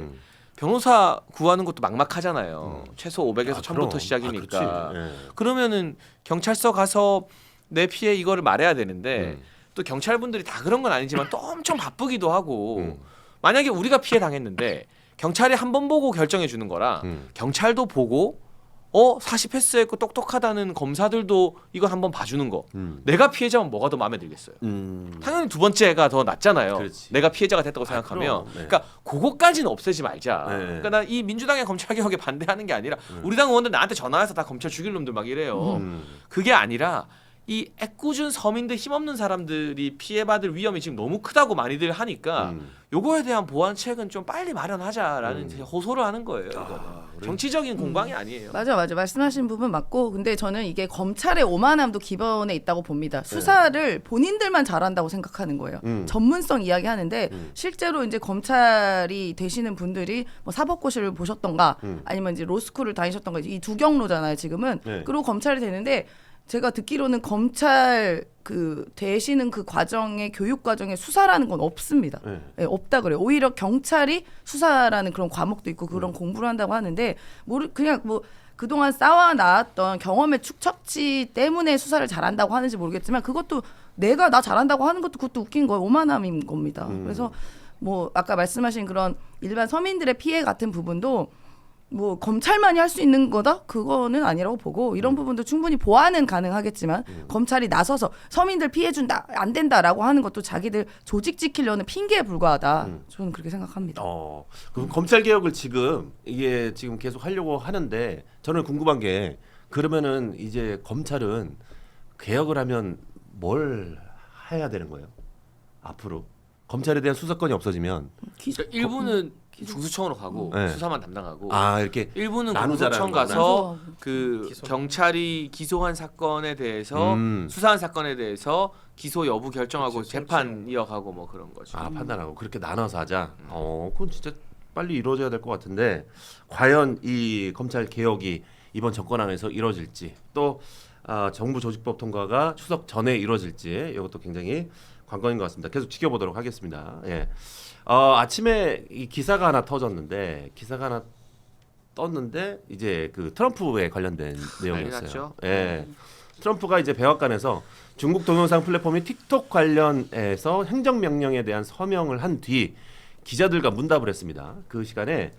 변호사 구하는 것도 막막하잖아요. 최소 500에서 1000부터 시작이니까. 그러면은 경찰서 가서 내 피해 이거를 말해야 되는데 또 경찰분들이 다 그런 건 아니지만 또 엄청 바쁘기도 하고 만약에 우리가 피해 당했는데 경찰이 한 번 보고 결정해 주는 거랑 경찰도 보고 사시 패스했고 똑똑하다는 검사들도 이걸 한번 봐주는 거. 내가 피해자면 뭐가 더 마음에 들겠어요. 당연히 두 번째가 더 낫잖아요.
그렇지.
내가 피해자가 됐다고 생각하면.
그럼, 네.
그러니까 그거까지는 없애지 말자.
네.
그러니까 나 이 민주당의 검찰 개혁에 반대하는 게 아니라 우리 당 의원들 나한테 전화해서 다 검찰 죽일 놈들 막 이래요. 그게 아니라 이 애꿎은 서민들 힘없는 사람들이 피해받을 위험이 지금 너무 크다고 많이들 하니까 요거에 대한 보완책은 좀 빨리 마련하자라는 호소를 하는 거예요. 이거는. 정치적인 공방이 아니에요.
맞아 말씀하신 부분 맞고 근데 저는 이게 검찰의 오만함도 기본에 있다고 봅니다. 수사를 본인들만 잘한다고 생각하는 거예요. 전문성 이야기하는데 실제로 이제 검찰이 되시는 분들이 뭐 사법고시를 보셨던가 아니면 이제 로스쿨을 다니셨던가 이 두 경로잖아요 지금은.
네.
그리고 검찰이 되는데 제가 듣기로는 검찰 그 되시는 그 과정의 교육 과정에 수사라는 건 없습니다.
네.
예, 없다 그래요. 오히려 경찰이 수사라는 그런 과목도 있고 그런 공부를 한다고 하는데 그냥 뭐 그동안 쌓아 나왔던 경험의 축적치 때문에 수사를 잘한다고 하는지 모르겠지만 그것도 내가 나 잘한다고 하는 것도 그것도 웃긴 거예요. 오만함인 겁니다. 그래서 뭐 아까 말씀하신 그런 일반 서민들의 피해 같은 부분도 뭐 검찰만이 할 수 있는 거다? 그거는 아니라고 보고 이런 부분도 충분히 보완은 가능하겠지만 검찰이 나서서 서민들 피해 준다 안 된다라고 하는 것도 자기들 조직 지키려는 핑계에 불과하다. 저는 그렇게 생각합니다.
그럼 검찰 개혁을 지금 이게 지금 계속 하려고 하는데 저는 궁금한 게 그러면은 이제 검찰은 개혁을 하면 뭘 해야 되는 거예요? 앞으로 검찰에 대한 수사권이 없어지면
그러니까 일부는 중수청으로 가고
네.
수사만 담당하고
이렇게
일부는
나누자라는
공소청
거구나.
가서 그
기소.
경찰이 기소한 사건에 대해서 수사한 사건에 대해서 기소 여부 결정하고
그렇지,
재판 이어가고 뭐 그런 거죠.
판단하고 그렇게 나눠서 하자. 그건 진짜 빨리 이루어져야 될 것 같은데 과연 이 검찰 개혁이 이번 정권 안에서 이루어질지 또 정부 조직법 통과가 추석 전에 이루어질지 이것도 굉장히 관건인 것 같습니다. 계속 지켜보도록 하겠습니다. 예. 아침에 이 기사가 하나 터졌는데 기사가 하나 떴는데 이제 그 트럼프에 관련된 내용이었어요.
났죠?
예. 트럼프가 이제 백악관에서 중국 동영상 플랫폼인 틱톡 관련해서 행정명령에 대한 서명을 한 뒤 기자들과 문답을 했습니다. 그 시간에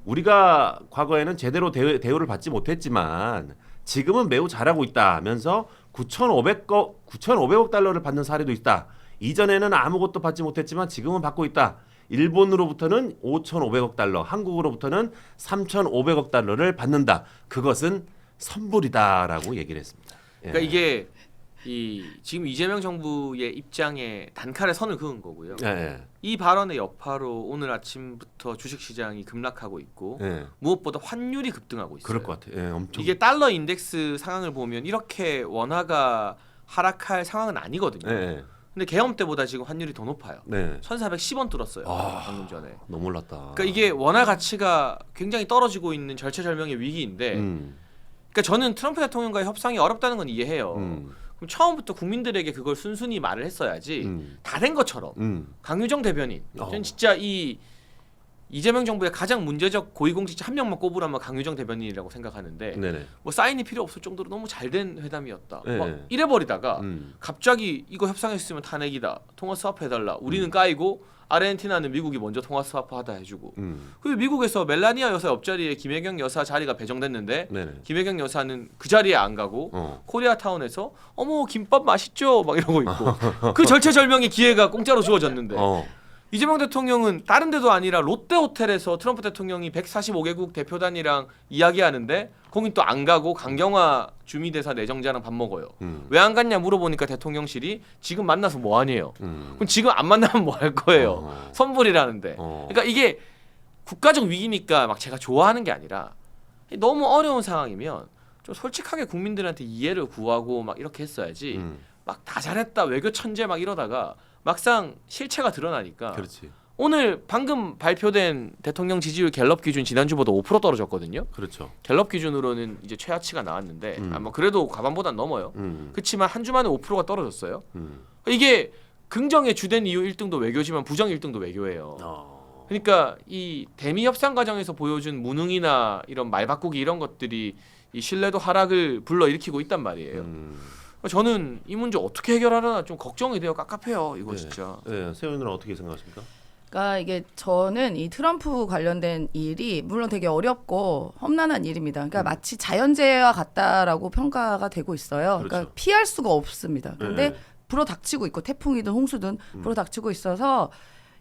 우리가 과거에는 제대로 대우를 받지 못했지만 지금은 매우 잘하고 있다면서 9,500억 달러를 받는 사례도 있다. 이전에는 아무것도 받지 못했지만 지금은 받고 있다. 일본으로부터는 5,500억 달러, 한국으로부터는 3,500억 달러를 받는다. 그것은 선불이다라고 얘기를 했습니다. 예.
그러니까 이게 이 지금 이재명 정부의 입장에 단칼에 선을 그은 거고요.
예.
이 발언의 여파로 오늘 아침부터 주식시장이 급락하고 있고
예.
무엇보다 환율이 급등하고 있어요.
그럴 것 같아요. 예, 엄청.
이게 달러 인덱스 상황을 보면 이렇게 원화가 하락할 상황은 아니거든요.
예.
근데 계엄 때보다 지금 환율이 더 높아요.
네.
1,410원 뚫었어요. 방금 전에.
너무 올랐다.
그러니까 이게 원화 가치가 굉장히 떨어지고 있는 절체절명의 위기인데 그러니까 저는 트럼프 대통령과의 협상이 어렵다는 건 이해해요. 그럼 처음부터 국민들에게 그걸 순순히 말을 했어야지 다 된 것처럼 강유정 대변인 저는 진짜 이 이재명 정부의 가장 문제적 고위공직자 한 명만 꼽으라면 강유정 대변인이라고 생각하는데
네네.
뭐 사인이 필요 없을 정도로 너무 잘된 회담이었다.
네.
막 이래버리다가 갑자기 이거 협상했으면 탄핵이다. 통화 스왑해달라. 우리는 까이고 아르헨티나는 미국이 먼저 통화 스왑하다 해주고 그리고 미국에서 멜라니아 여사 옆자리에 김혜경 여사 자리가 배정됐는데
네네.
김혜경 여사는 그 자리에 안 가고 코리아타운에서 어머 김밥 맛있죠? 막 이러고 있고 그 절체절명의 기회가 공짜로 주어졌는데 이재명 대통령은 다른 데도 아니라 롯데호텔에서 트럼프 대통령이 145개국 대표단이랑 이야기하는데 거긴 또 안 가고 강경화 주미대사 내정자랑 밥 먹어요. 왜 안 갔냐 물어보니까 대통령실이 지금 만나서 뭐 하니에요. 그럼 지금 안 만나면 뭐 할 거예요. 선불이라는데. 그러니까 이게 국가적 위기니까 막 제가 좋아하는 게 아니라 너무 어려운 상황이면 좀 솔직하게 국민들한테 이해를 구하고 막 이렇게 했어야지. 막 다 잘했다 외교 천재 막 이러다가 막상 실체가 드러나니까
그렇지.
오늘 방금 발표된 대통령 지지율 갤럽 기준 지난주보다 5% 떨어졌거든요.
그렇죠.
갤럽 기준으로는 이제 최하치가 나왔는데 아마 그래도 가반보단 넘어요. 그렇지만 한 주 만에 5%가 떨어졌어요. 이게 긍정의 주된 이유 1등도 외교지만 부정 1등도 외교예요. 그러니까 이 대미 협상 과정에서 보여준 무능이나 이런 말 바꾸기 이런 것들이 이 신뢰도 하락을 불러일으키고 있단 말이에요. 저는 이 문제 어떻게 해결하려나 좀 걱정이 돼요. 깝깝해요. 이거 진짜.
네, 세훈이는 어떻게 생각하십니까?
그러니까 이게 저는 이 트럼프 관련된 일이 물론 되게 어렵고 험난한 일입니다. 그러니까 마치 자연재해와 같다라고 평가가 되고 있어요. 그러니까
그렇죠.
피할 수가 없습니다. 근데
네.
불어닥치고 있고 태풍이든 홍수든 불어닥치고 있어서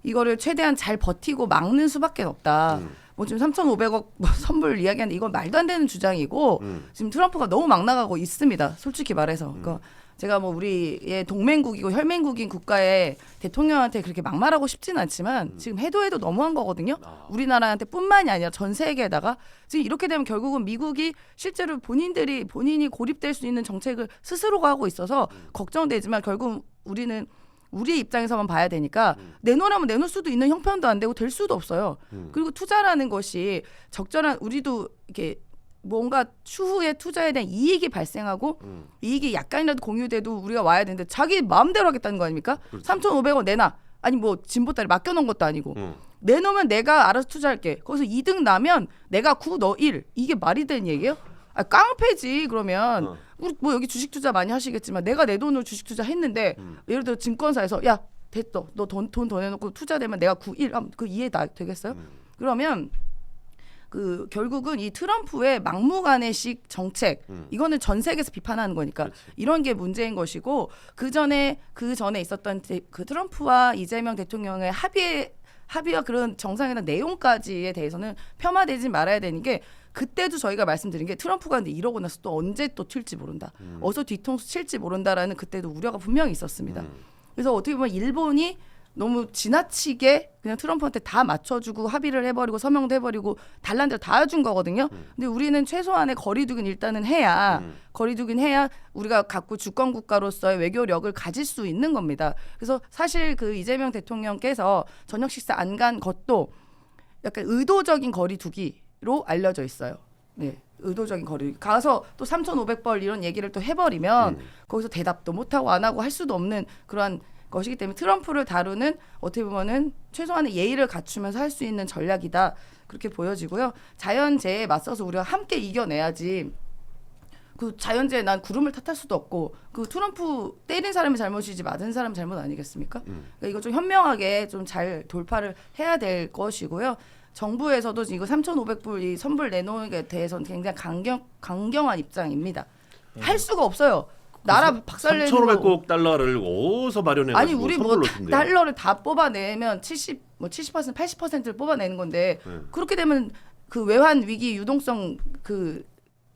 이거를 최대한 잘 버티고 막는 수밖에 없다. 뭐 지금 3,500억 뭐 선불 이야기하는데 이건 말도 안 되는 주장이고 지금 트럼프가 너무 막 나가고 있습니다. 솔직히 말해서. 그러니까 제가 뭐 우리의 동맹국이고 혈맹국인 국가의 대통령한테 그렇게 막말하고 싶지는 않지만 지금 해도 너무한 거거든요. 우리나라한테 뿐만이 아니라 전 세계에다가 지금 이렇게 되면 결국은 미국이 실제로 본인이 고립될 수 있는 정책을 스스로가 하고 있어서 걱정되지만 결국 우리는 우리의 입장에서만 봐야 되니까 내놓으라면 내놓을 수도 있는 형편도 안 되고 될 수도 없어요. 그리고 투자라는 것이 적절한 우리도 이렇게 뭔가 추후에 투자에 대한 이익이 발생하고 이익이 약간이라도 공유돼도 우리가 와야 되는데 자기 마음대로 하겠다는 거 아닙니까? 3,500원 내놔. 아니 뭐 진보딸이 맡겨놓은 것도 아니고 내놓으면 내가 알아서 투자할게. 거기서 이득 나면 내가 9, 너 1. 이게 말이 되는 얘기예요? 아, 깡패지 그러면. 우리 뭐 여기 주식 투자 많이 하시겠지만 내가 내 돈으로 주식 투자 했는데 예를 들어 증권사에서 야 됐어. 너 돈 더 내놓고 투자되면 내가 9, 1. 그 이해 되겠어요? 그러면 그 결국은 이 트럼프의 막무가내식 정책 이거는 전 세계에서 비판하는 거니까
그렇지.
이런 게 문제인 것이고 그 전에 있었던 그 트럼프와 이재명 대통령의 합의와 그런 정상회담 내용까지에 대해서는 폄하되지 말아야 되는 게 그때도 저희가 말씀드린 게 트럼프가 근데 이러고 나서 또 언제 또 튈지 모른다. 어서 뒤통수 칠지 모른다라는 그때도 우려가 분명히 있었습니다. 그래서 어떻게 보면 일본이 너무 지나치게 그냥 트럼프한테 다 맞춰주고 합의를 해버리고 서명도 해버리고 달란 대로 다 준 거거든요. 근데 우리는 최소한의 거리두기는 일단은 해야 거리두기는 해야 우리가 갖고 주권 국가로서의 외교력을 가질 수 있는 겁니다. 그래서 사실 그 이재명 대통령께서 저녁 식사 안 간 것도 약간 의도적인 거리두기로 알려져 있어요. 네. 의도적인 거리 가서 또 3,500벌 이런 얘기를 또 해버리면 거기서 대답도 못하고 안 하고 할 수도 없는 그러한 것이기 때문에 트럼프를 다루는 어떻게 보면은 최소한의 예의를 갖추면서 할 수 있는 전략이다 그렇게 보여지고요. 자연재해에 맞서서 우리가 함께 이겨내야지. 그 자연재해 난 구름을 탓할 수도 없고 그 트럼프 때린 사람이 잘못이지 맞은 사람 잘못 아니겠습니까? 그러니까 이거 좀 현명하게 좀 잘 돌파를 해야 될 것이고요. 정부에서도 이거 3,500불 이 선불 내놓은 게 대해서는 굉장히 강경한 입장입니다. 할 수가 없어요. 나라 박살내는
3,500억 달러를 어디서 마련해
아니
가지고
우리 뭐
선물로 준대요.
달러를 다 뽑아내면 70% 80%를 뽑아내는 건데 그렇게 되면 그 외환 위기 유동성 그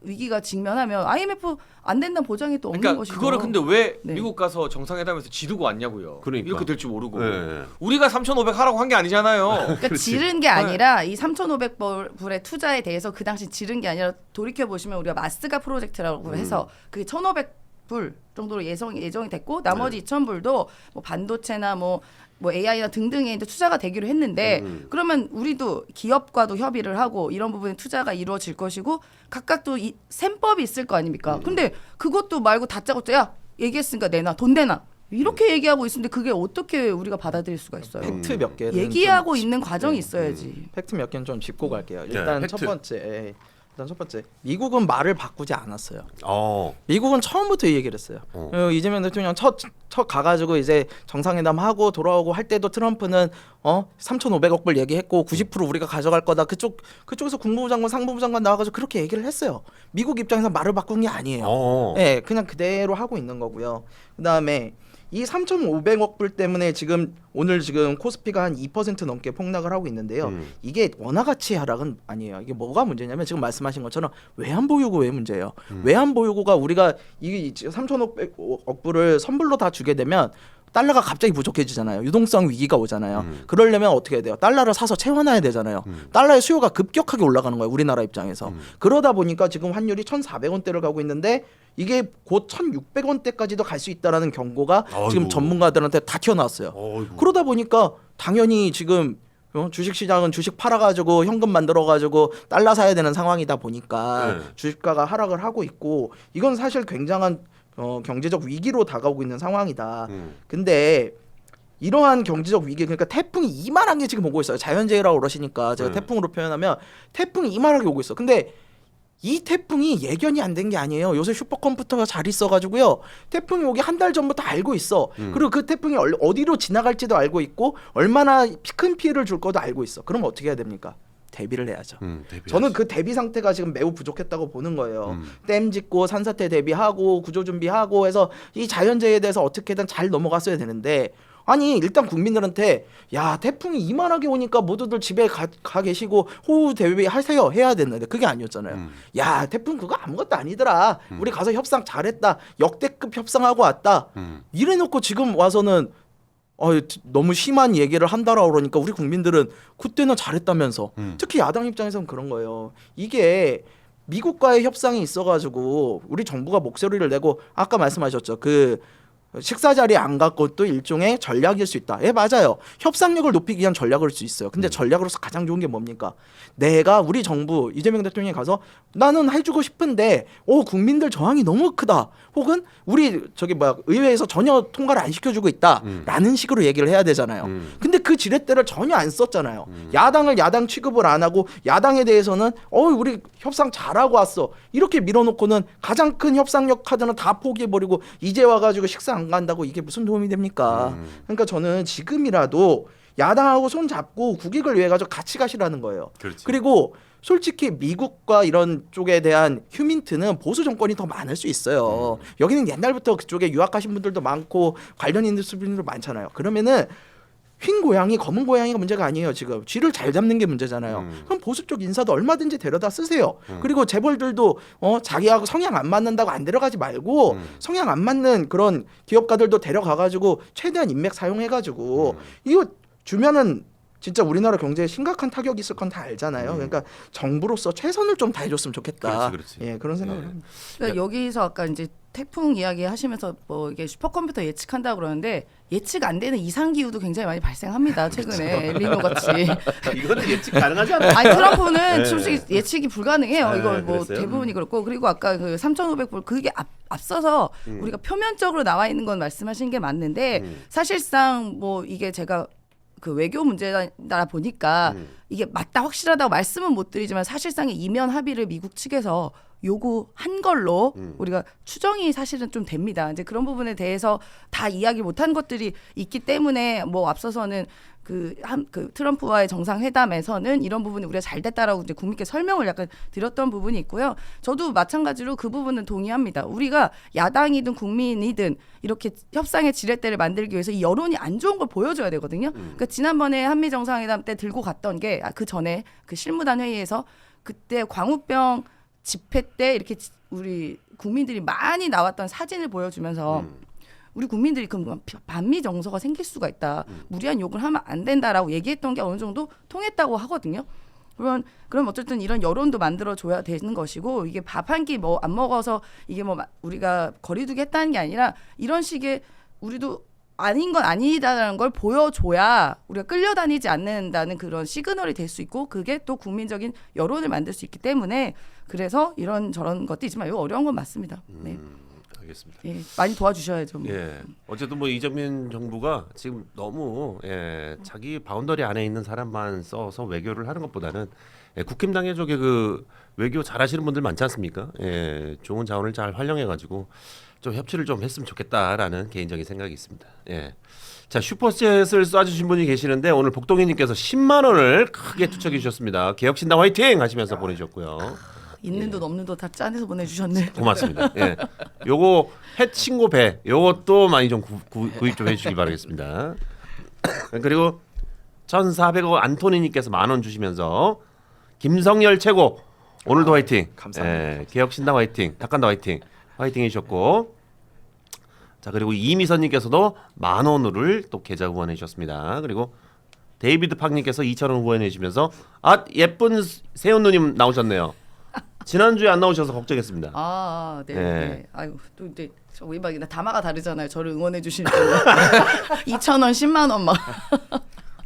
위기가 직면하면 IMF 안 된다는 보장이 또 없는
그러니까
것이죠.
그거를 근데 왜
네.
미국 가서 정상회담에서 지르고 왔냐고요.
그러니까.
이렇게 될 줄 모르고.
네.
우리가 3,500 하라고 한 게 아니잖아요.
그러니까 지른 게 아니라 이 3,500불의 투자에 대해서 그 당시 지른 게 아니라 돌이켜 보시면 우리가 마스가 프로젝트라고 해서 그게 1,500불 정도로 예정이 됐고 나머지 2,000불도 뭐 반도체나 뭐 AI나 등등에 이제 투자가 되기로 했는데 그러면 우리도 기업과도 협의를 하고 이런 부분에 투자가 이루어질 것이고 각각 또 이 셈법이 있을 거 아닙니까? 근데 그것도 말고 다짜고짜 야 얘기했으니까 내놔 돈 내놔 이렇게 얘기하고 있는데 그게 어떻게 우리가 받아들일 수가 있어요?
팩트 몇 개를
얘기하고
좀
있는 과정이
네.
있어야지.
팩트 몇 개는 좀 짚고 갈게요.
네,
일단
팩트.
첫 번째 미국은 말을 바꾸지 않았어요. 미국은 처음부터 이 얘기를 했어요. 이재명 대통령 첫 가가지고 이제 정상회담 하고 돌아오고 할 때도 트럼프는 3,500억 불 얘기했고 90% 우리가 가져갈 거다. 그쪽에서 국무부 장관, 상무부 장관 나와가지고 그렇게 얘기를 했어요. 미국 입장에서 말을 바꾼 게 아니에요. 네, 그냥 그대로 하고 있는 거고요. 그다음에 이 3,500억 불 때문에 오늘 코스피가 한 2% 넘게 폭락을 하고 있는데요. 이게 원화 가치 하락은 아니에요. 이게 뭐가 문제냐면 지금 말씀하신 것처럼 외환 보유고의 문제예요. 외환 보유고가 우리가 이 3,500억 불을 선불로 다 주게 되면 달러가 갑자기 부족해지잖아요. 유동성 위기가 오잖아요. 그러려면 어떻게 해야 돼요? 달러를 사서 채워놔야 되잖아요. 달러의 수요가 급격하게 올라가는 거예요. 우리나라 입장에서. 그러다 보니까 지금 환율이 1,400원대를 가고 있는데 이게 곧 1,600원대까지도 갈 수 있다라는 경고가 지금 전문가들한테 다 튀어나왔어요.
어이구.
그러다 보니까 당연히 지금 주식시장은 주식 팔아가지고 현금 만들어가지고 달러 사야 되는 상황이다 보니까 주식가가 하락을 하고 있고 이건 사실 굉장한 경제적 위기로 다가오고 있는 상황이다. 근데 이러한 경제적 위기 그러니까 태풍이 이만한 게 지금 오고 있어요. 자연재해라고 그러시니까 제가 태풍으로 표현하면 태풍이 이만하게 오고 있어. 근데 이 태풍이 예견이 안 된 게 아니에요. 요새 슈퍼컴퓨터가 잘 있어가지고요. 태풍이 오기 한 달 전부터 알고 있어. 그리고 그 태풍이 어디로 지나갈지도 알고 있고 얼마나 큰 피해를 줄 거도 알고 있어. 그럼 어떻게 해야 됩니까? 대비를 해야죠. 저는 그 대비 상태가 지금 매우 부족했다고 보는 거예요. 댐 짓고 산사태 대비하고 구조 준비하고 해서 이 자연재해에 대해서 어떻게든 잘 넘어갔어야 되는데 아니 일단 국민들한테 야 태풍이 이만하게 오니까 모두들 집에 가 계시고 호우 대비하세요 해야 되는데 그게 아니었잖아요. 야 태풍 그거 아무것도 아니더라. 우리 가서 협상 잘했다. 역대급 협상하고 왔다. 이래놓고 지금 와서는 너무 심한 얘기를 한다라고 그러니까 우리 국민들은 그때는 잘했다면서 특히 야당 입장에서는 그런 거예요. 이게 미국과의 협상이 있어가지고 우리 정부가 목소리를 내고 아까 말씀하셨죠. 그 식사 자리에 안 갈 것도 일종의 전략일 수 있다. 예, 맞아요. 협상력을 높이기 위한 전략일 수 있어요. 근데 전략으로서 가장 좋은 게 뭡니까? 내가 우리 정부 이재명 대통령이 가서 나는 해주고 싶은데 국민들 저항이 너무 크다. 혹은 우리 의회에서 전혀 통과를 안 시켜주고 있다라는 식으로 얘기를 해야 되잖아요. 근데 그 지렛대를 전혀 안 썼잖아요. 야당을 야당 취급을 안 하고 야당에 대해서는 우리 협상 잘하고 왔어. 이렇게 밀어놓고는 가장 큰 협상력 카드는 다 포기해버리고 이제 와가지고 식사 안 간다고 이게 무슨 도움이 됩니까? 그러니까 저는 지금이라도 야당하고 손 잡고 국익을 위해 가지고 같이 가시라는 거예요.
그렇지.
그리고 솔직히 미국과 이런 쪽에 대한 휴민트는 보수 정권이 더 많을 수 있어요. 여기는 옛날부터 그쪽에 유학하신 분들도 많고 관련 인더스트리들도 많잖아요. 그러면은 흰 고양이, 검은 고양이가 문제가 아니에요. 지금 쥐를 잘 잡는 게 문제잖아요. 그럼 보수 쪽 인사도 얼마든지 데려다 쓰세요. 그리고 재벌들도 자기하고 성향 안 맞는다고 안 데려가지 말고 성향 안 맞는 그런 기업가들도 데려가가지고 최대한 인맥 사용해가지고 이거 주면은 진짜 우리나라 경제에 심각한 타격이 있을 건 다 알잖아요. 그러니까 정부로서 최선을 좀 다해줬으면 좋겠다.
그렇지.
예, 그런 생각을 합니다.
그러니까 여기서 아까 이제 태풍 이야기 하시면서 뭐 이게 슈퍼컴퓨터 예측한다 그러는데 예측 안 되는 이상 기후도 굉장히 많이 발생합니다. 최근에 엘니뇨 같이.
이거는 예측 가능하지 않아요?
아니 트럼프는
네.
솔직히 예측이 불가능해요.
네,
이거 뭐
그랬어요?
대부분이 그렇고 그리고 아까 그 3,500불 그게 앞서서 우리가 표면적으로 나와 있는 건 말씀하신 게 맞는데 사실상 뭐 이게 제가 그 외교 문제다 보니까 이게 맞다 확실하다고 말씀은 못 드리지만 사실상의 이면 합의를 미국 측에서 요구한 걸로 우리가 추정이 사실은 좀 됩니다. 이제 그런 부분에 대해서 다 이야기 못한 것들이 있기 때문에 뭐 앞서서는 그 트럼프와의 정상회담에서는 이런 부분이 우리가 잘 됐다라고 이제 국민께 설명을 약간 드렸던 부분이 있고요. 저도 마찬가지로 그 부분은 동의합니다. 우리가 야당이든 국민이든 이렇게 협상의 지렛대를 만들기 위해서 이 여론이 안 좋은 걸 보여줘야 되거든요. 그러니까 지난번에 한미 정상회담 때 들고 갔던 게 그 전에 그 실무단 회의에서 그때 광우병 집회 때 이렇게 우리 국민들이 많이 나왔던 사진을 보여주면서 우리 국민들이 그 반미 정서가 생길 수가 있다. 무리한 욕을 하면 안 된다라고 얘기했던 게 어느 정도 통했다고 하거든요. 그럼 어쨌든 이런 여론도 만들어줘야 되는 것이고 이게 밥 한 끼 뭐 안 먹어서 이게 뭐 우리가 거리두기 했다는 게 아니라 이런 식의 우리도 아닌 건 아니다라는 걸 보여줘야 우리가 끌려다니지 않는다는 그런 시그널이 될 수 있고 그게 또 국민적인 여론을 만들 수 있기 때문에 그래서 이런 저런 것도 있지만 이거 어려운 건 맞습니다. 네.
알겠습니다.
예, 많이 도와주셔야죠. 뭐.
예. 어쨌든 뭐 이재명 정부가 지금 너무 자기 바운더리 안에 있는 사람만 써서 외교를 하는 것보다는 국힘당의 쪽에 그 외교 잘하시는 분들 많지 않습니까? 예. 좋은 자원을 잘 활용해 가지고 좀 협치를 좀 했으면 좋겠다라는 개인적인 생각이 있습니다. 예. 자, 슈퍼챗을 쏴주신 분이 계시는데 오늘 복동희님께서 10만 원을 크게 투척해 주셨습니다. 개혁신당 화이팅 하시면서 보내주셨고요.
있는 돈 없는 돈 다 짜내서 보내주셨네.
고맙습니다. 예. 요거 햇 친구 배 요것도 많이 좀 구입 좀 해주시기 바라겠습니다. 그리고 1,400원 안토니님께서 10,000원 주시면서 김성열 최고 오늘도 화이팅.
감사합니다.
예. 개혁신당 화이팅. 닭간다 화이팅. 화이팅 해주셨고 자 그리고 이미선님께서도 10,000원을 또 계좌 후원해 주셨습니다. 그리고 데이비드 팍님께서 2,000원 후원해 주시면서 예쁜 세훈 누님 나오셨네요. 지난주에 안 나오셔서 걱정했습니다.
네.
네.
네. 아유 또 이제 저희 막 다마가 다르잖아요. 저를 응원해 주시는 분. 2,000원, 10만 원 막.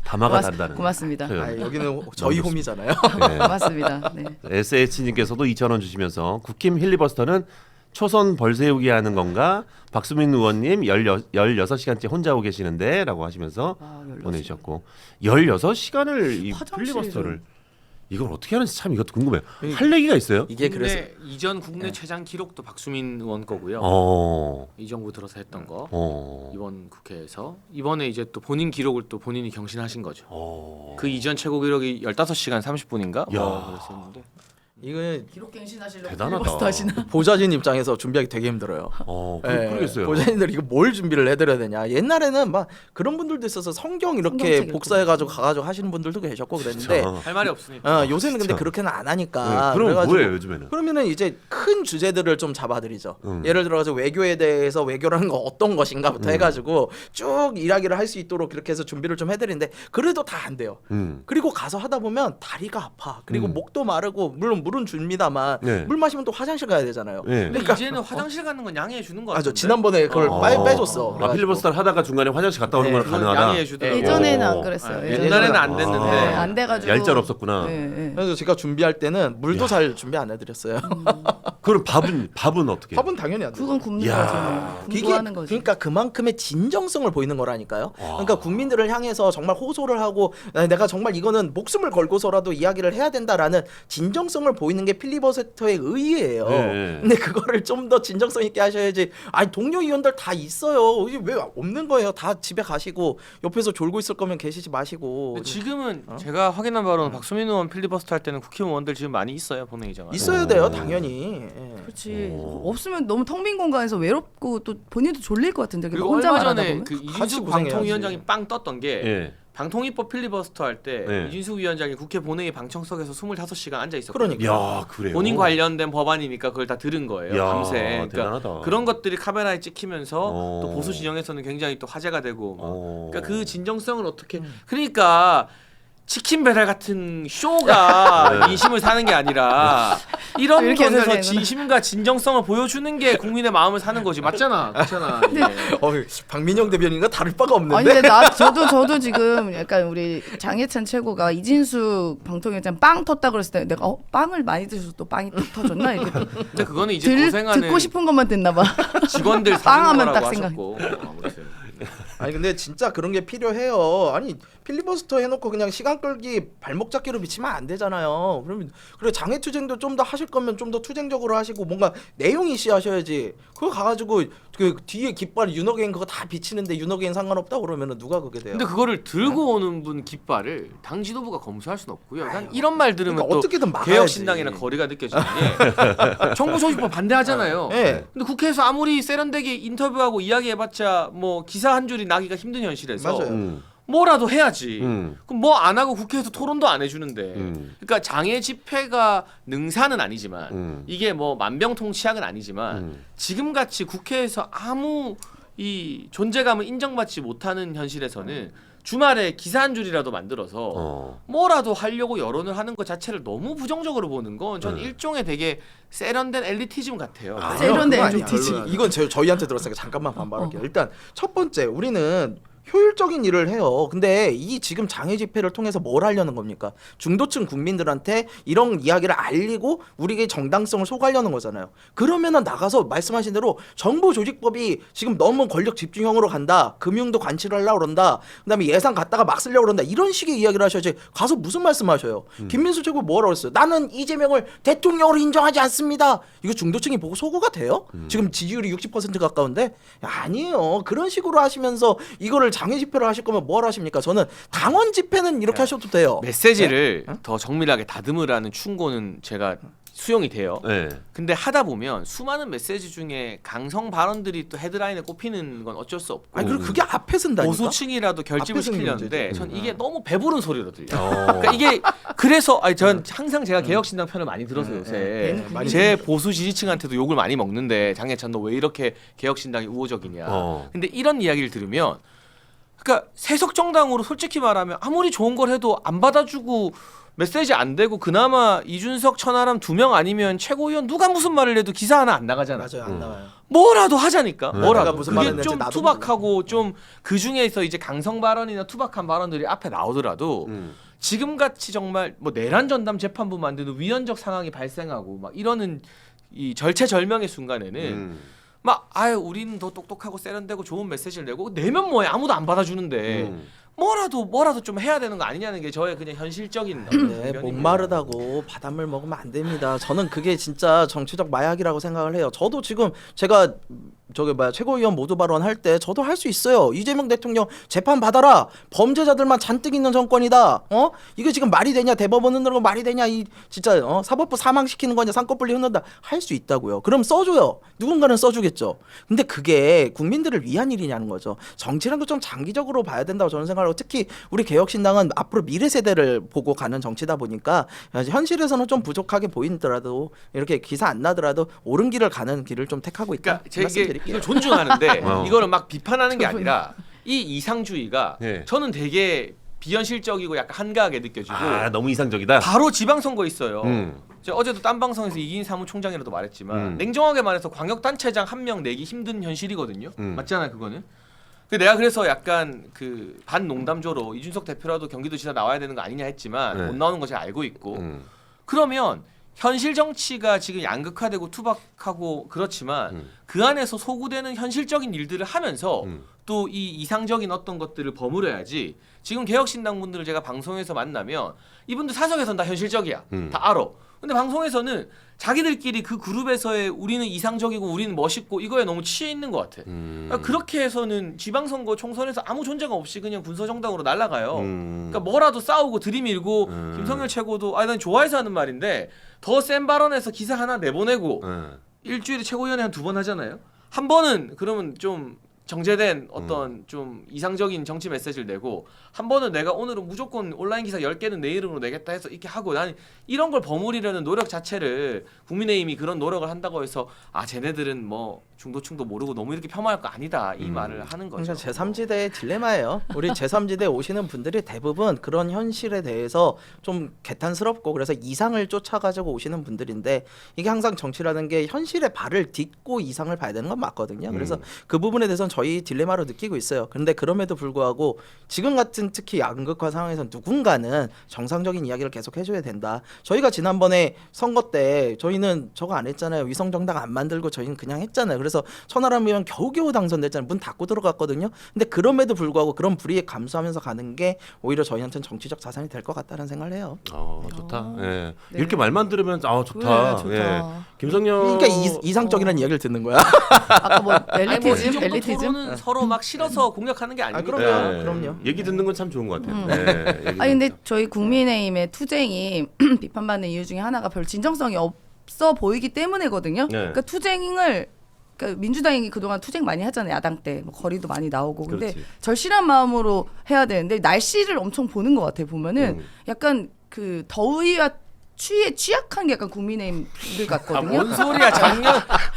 다마가 다르다는.
고맙습니다.
여기는 저희 홈이잖아요.
네.
고맙습니다. 네.
SH님께서도 2,000원 주시면서 국힘 필리버스터는 초선 벌세우기 하는 건가? 박수민 의원님 16시간째 혼자 오고 계시는데 라고 하시면서
16시간.
보내주셨고 16시간을 이
화장실을-
필리버스터를 이걸 어떻게 하는지 참 이것도 궁금해요. 할 얘기가 있어요?
이게 그래서
근데 이전 국내 최장 기록도 박수민 의원 거고요. 이 정부 들어서 했던 거 이번 국회에서 이번에 이제 또 본인 기록을 또 본인이 경신하신 거죠. 그 이전 최고 기록이 15시간 30분인가?
야.
그랬었는데
이건
기록 갱신하시려고
대단하다.
필리버스터 하시나?
보좌진 입장에서 준비하기 되게 힘들어요.
그러겠어요.
보좌진들 이거 뭘 준비를 해드려야 되냐. 옛날에는 막 그런 분들도 있어서 성경 이렇게
성경책
복사해가지고 가가지고 하시는 분들도 계셨고 그랬는데
할 말이 없으니까.
요새는 근데
진짜.
그렇게는 안 하니까.
그럼
그래가지고
뭐예요 요즘에는?
그러면은 이제 큰 주제들을 좀 잡아드리죠. 예를 들어서 외교에 대해서 외교라는 거 어떤 것인가부터 해가지고 쭉 이야기를 할 수 있도록 그렇게 해서 준비를 좀 해드리는데 그래도 다 안 돼요. 그리고 가서 하다 보면 다리가 아파. 그리고 목도 마르고 물론 물은 줍니다만
네.
물 마시면 또 화장실 가야 되잖아요.
네.
근데 이제는 화장실 가는 건 양해해 주는 거 같은데.
지난번에 그걸 빼줬어.
아
그래가지고.
필리버스터를 하다가 중간에 화장실 갔다 오는
네,
건
그건
가능하다.
양해해 주더라고.
예전에는
오.
안 그랬어요.
옛날에는 안 됐는데.
네, 안 돼가지고
얄짤 없었구나.
네, 네.
그래서 제가 준비할 때는 물도 잘 준비 안 해드렸어요.
그럼 밥은 어떻게?
밥은 당연히 안 돼요.
그건 굽는
야.
거죠.
이게
공부하는 거지.
그러니까 그만큼의 진정성을 보이는 거라니까요. 그러니까 국민들을 향해서 정말 호소를 하고 내가 정말 이거는 목숨을 걸고서라도 이야기를 해야 된다라는 진정성을 보이는 게 필리버스터의 의의예요.
네.
근데 그거를 좀 더 진정성 있게 하셔야지. 아니 동료 의원들 다 있어요. 이게 왜 없는 거예요? 다 집에 가시고 옆에서 졸고 있을 거면 계시지 마시고.
근데 지금은 제가 확인한 바로는 박수민 의원 필리버스터 할 때는 국회의원들 지금 많이 있어요 본회의장.
있어야 돼요, 당연히. 예.
그렇지. 없으면 너무 텅 빈 공간에서 외롭고 또 본인도 졸릴 것 같은데
그리고
혼자만
얼마
하다
전에
보면.
그
같이
이진숙
고생해야지.
방통위원장이 빵 떴던 게
예.
방통위법 필리버스터 할 때
네.
이진숙 위원장이 국회 본회의 방청석에서 25시간 앉아 있었거든요.
그러니까.
야 그래요.
본인 관련된 법안이니까 그걸 다 들은 거예요.
야,
밤새. 그러니까
대단하다.
그런 것들이 카메라에 찍히면서
어.
또 보수 진영에서는 굉장히 또 화제가 되고 막.
어.
그러니까 그 진정성을 어떻게 그러니까 치킨 배달 같은 쇼가
네.
민심을 사는 게 아니라 이런
이렇게
것에서
해석되는구나.
진심과 진정성을 보여주는 게 국민의 마음을 사는 거지. 맞잖아. 그렇잖아. 예.
박민영 대변인과 다를 바가 없는데.
아니 근데 저도 지금 약간 우리 장혜찬 최고가 이진숙 방통위원장 빵 텄다 그랬을 때 내가 빵을 많이 드셔서 또 빵이 뚝 터졌나 이렇게
근데 그거는 이제 고생하는
듣고 싶은 것만 듣나 봐.
직원들
빵
사는
하면
거라고
딱 생각.
하셨고. 아무튼.
아니 근데 진짜 그런 게 필요해요. 아니 필리버스터 해놓고 그냥 시간 끌기 발목 잡기로 미치면 안 되잖아요. 그러면 그래 장애 투쟁도 좀 더 하실 거면 좀 더 투쟁적으로 하시고 뭔가 내용 이슈하셔야지. 그거 가가지고 그 뒤에 깃발 윤어게인 그거 다 비치는데 윤어게인 상관없다 그러면은 누가 그게 돼요?
근데 그거를 들고 오는 분 깃발을 당 지도부가 검수할 수는 없고요. 난 이런 말 들으면
그러니까
또
어떻게든 막아야지.
개혁신당이랑 거리가 느껴지는 게 정부 소집법 반대하잖아요.
네.
근데 국회에서 아무리 세련되게 인터뷰하고 이야기해봤자 뭐 기사 한 줄이 나기가 힘든 현실에서
맞아요.
뭐라도 해야지.
음.
그럼 뭐 안 하고 국회에서 토론도 안 해주는데. 그러니까 장애 집회가 능사는 아니지만 이게 뭐 만병통치약은 아니지만 지금 같이 국회에서 아무 이 존재감을 인정받지 못하는 현실에서는 주말에 기사 한 줄이라도 만들어서 뭐라도 하려고 여론을 하는 것 자체를 너무 부정적으로 보는 건 전 일종의 되게 세련된 엘리티즘 같아요.
세련된
그거 아니야.
엘리티즘.
이건 저희한테 들었으니까 잠깐만 반발할게요. 일단 첫 번째 우리는 효율적인 일을 해요. 근데 이 지금 장애 집회를 통해서 뭘 하려는 겁니까? 중도층 국민들한테 이런 이야기를 알리고 우리의 정당성을 소구하려는 거잖아요. 그러면은 나가서 말씀하신 대로 정부 조직법이 지금 너무 권력 집중형으로 간다. 금융도 관치를 하려고 그런다. 그다음에 예산 갖다가 막 쓰려고 그런다. 이런 식의 이야기를 하셔야지 가서 무슨 말씀하셔요. 김민수 최고 뭐라고 했어요? 나는 이재명을 대통령으로 인정하지 않습니다. 이거 중도층이 보고 소구가 돼요? 지금 지지율이 60% 가까운데? 아니에요. 그런 식으로 하시면서 이거를 장애 집회를 하실 거면 뭘 하십니까? 저는 당원 집회는 이렇게 하셔도 돼요.
메시지를 더 정밀하게 다듬으라는 충고는 제가 수용이 돼요.
네.
근데 하다 보면 수많은 메시지 중에 강성 발언들이 또 헤드라인에 꼽히는 건 어쩔 수 없고
아니 그리고 그게 앞에 쓴다니까.
보수층이라도 결집을
앞에 쓰는
시키려는데
문제지.
전 이게 너무 배부른 소리로 들려요. 그러니까 이게 그래서 아니 전 항상 제가 개혁신당 편을 많이 들어서 요새
많이
제 보수 지지층한테도 욕을 많이 먹는데 장혜찬 너 왜 이렇게 개혁신당이 우호적이냐. 근데 이런 이야기를 들으면 그러니까 세속 정당으로 솔직히 말하면 아무리 좋은 걸 해도 안 받아주고 메시지 안 되고 그나마 이준석 천하람 2명 아니면 최고위원 누가 무슨 말을 해도 기사 하나 안 나가잖아.
맞아요. 안 나와요.
뭐라도 하자니까. 뭐라도.
내가 무슨 말을
그게
했는지
좀
나도
투박하고 좀 그 중에서 이제 강성 발언이나 투박한 발언들이 앞에 나오더라도 지금 같이 정말 뭐 내란 전담 재판부 만드는 위헌적 상황이 발생하고 막 이러는 이 절체절명의 순간에는 막 아유 우리는 더 똑똑하고 세련되고 좋은 메시지를 내고 내면 뭐해 아무도 안 받아주는데 뭐라도 좀 해야 되는 거 아니냐는 게 저의 그냥 현실적인
네,
의견입니다.
목마르다고 바닷물 먹으면 안 됩니다. 저는 그게 진짜 정치적 마약이라고 생각을 해요. 저도 지금 제가 최고위원 모두 발언할 때 저도 할 수 있어요. 이재명 대통령 재판 받아라. 범죄자들만 잔뜩 있는 정권이다. 이게 지금 말이 되냐? 대법원 흔드는 거 말이 되냐? 이 진짜 사법부 사망시키는 거냐? 상권분리 흔든다. 할 수 있다고요. 그럼 써줘요. 누군가는 써주겠죠. 근데 그게 국민들을 위한 일이냐는 거죠. 정치라는 좀 장기적으로 봐야 된다고 저는 생각하고 특히 우리 개혁신당은 앞으로 미래 세대를 보고 가는 정치다 보니까 현실에서는 좀 부족하게 보이더라도 이렇게 기사 안 나더라도 옳은 길을 가는 길을 좀 택하고 있다.
그러니까 제가 이걸 존중하는데 이거를 막 비판하는 게 아니라 이 이상주의가
네.
저는 되게 비현실적이고 약간 한가하게 느껴지고
너무 이상적이다.
바로 지방선거 있어요.
음.
제가 어제도 딴 방송에서 이기인 사무총장이라도 말했지만 냉정하게 말해서 광역단체장 한 명 내기 힘든 현실이거든요. 맞잖아요, 그거는. 내가 그래서 약간 그 반농담조로 이준석 대표라도 경기도지사 나와야 되는 거 아니냐 했지만
네.
못 나오는 거 제가 알고 있고 그러면 현실 정치가 지금 양극화되고 투박하고 그렇지만 그 안에서 소구되는 현실적인 일들을 하면서 또 이 이상적인 어떤 것들을 버무려야지. 지금 개혁신당 분들을 제가 방송에서 만나면 이분들 사석에서는 다 현실적이야. 다 알아. 근데 방송에서는 자기들끼리 그 그룹에서의 우리는 이상적이고 우리는 멋있고 이거에 너무 취해 있는 것 같아. 그러니까 그렇게 해서는 지방선거 총선에서 아무 존재감 없이 그냥 군소정당으로 날아가요. 그러니까 뭐라도 싸우고 들이밀고 김성열 최고도 난 좋아해서 하는 말인데 더 센 발언에서 기사 하나 내보내고 일주일에 최고위원회 한 2번 하잖아요. 한 번은 그러면 좀 정제된 어떤 좀 이상적인 정치 메시지를 내고 한 번은 내가 오늘은 무조건 온라인 기사 10개는 내 이름으로 내겠다 해서 이렇게 하고 나는 이런 걸 버무리려는 노력 자체를 국민의힘이 그런 노력을 한다고 해서 쟤네들은 뭐 중도층도 모르고 너무 이렇게 폄하할 거 아니다 이 말을 하는 거죠.
그러니까 제3지대의 딜레마예요. 우리 제3지대 오시는 분들이 대부분 그런 현실에 대해서 좀 개탄스럽고 그래서 이상을 쫓아가지고 오시는 분들인데 이게 항상 정치라는 게 현실에 발을 딛고 이상을 봐야 되는 건 맞거든요. 그래서 그 부분에 대해서는 저희 딜레마로 느끼고 있어요. 그런데 그럼에도 불구하고 지금 같은 특히 양극화 상황에서 누군가는 정상적인 이야기를 계속 해줘야 된다. 저희가 지난번에 선거 때 저희는 저거 안 했잖아요. 위성정당 안 만들고 저희는 그냥 했잖아요. 그래서 천하람 의원 겨우겨우 당선됐잖아요. 문 닫고 들어갔거든요. 근데 그럼에도 불구하고 그런 불이익 감수하면서 가는 게 오히려 저희한테는 정치적 자산이 될 것 같다는 생각을 해요.
좋다. 예.
네.
이렇게 말만 들으면 좋다.
그래, 좋다.
예. 김성년
그러니까 이상적이라는 이야기를 듣는 거야.
아까 뭐 엘리티즘,
이 정도
엘리티즘.
토론은 서로 막 실어서 공략하는 게 아닙니까?
그럼요.
예.
그럼요.
얘기 듣는 건 참 좋은 것 같아요. 예. 얘기
근데
듣는
저희 국민의힘의 투쟁이 비판받는 이유 중에 하나가 별 진정성이 없어 보이기 때문에거든요.
네.
그러니까 투쟁을 그러니까 민주당이 그동안 투쟁 많이 하잖아요. 야당 때 뭐 거리도 많이 나오고. 근데
그렇지.
절실한 마음으로 해야 되는데 날씨를 엄청 보는 것 같아요. 보면은 약간 그 더위와 추위에 취약한 게 약간 국민의힘 분들 같거든요.
뭔 소리야? 작년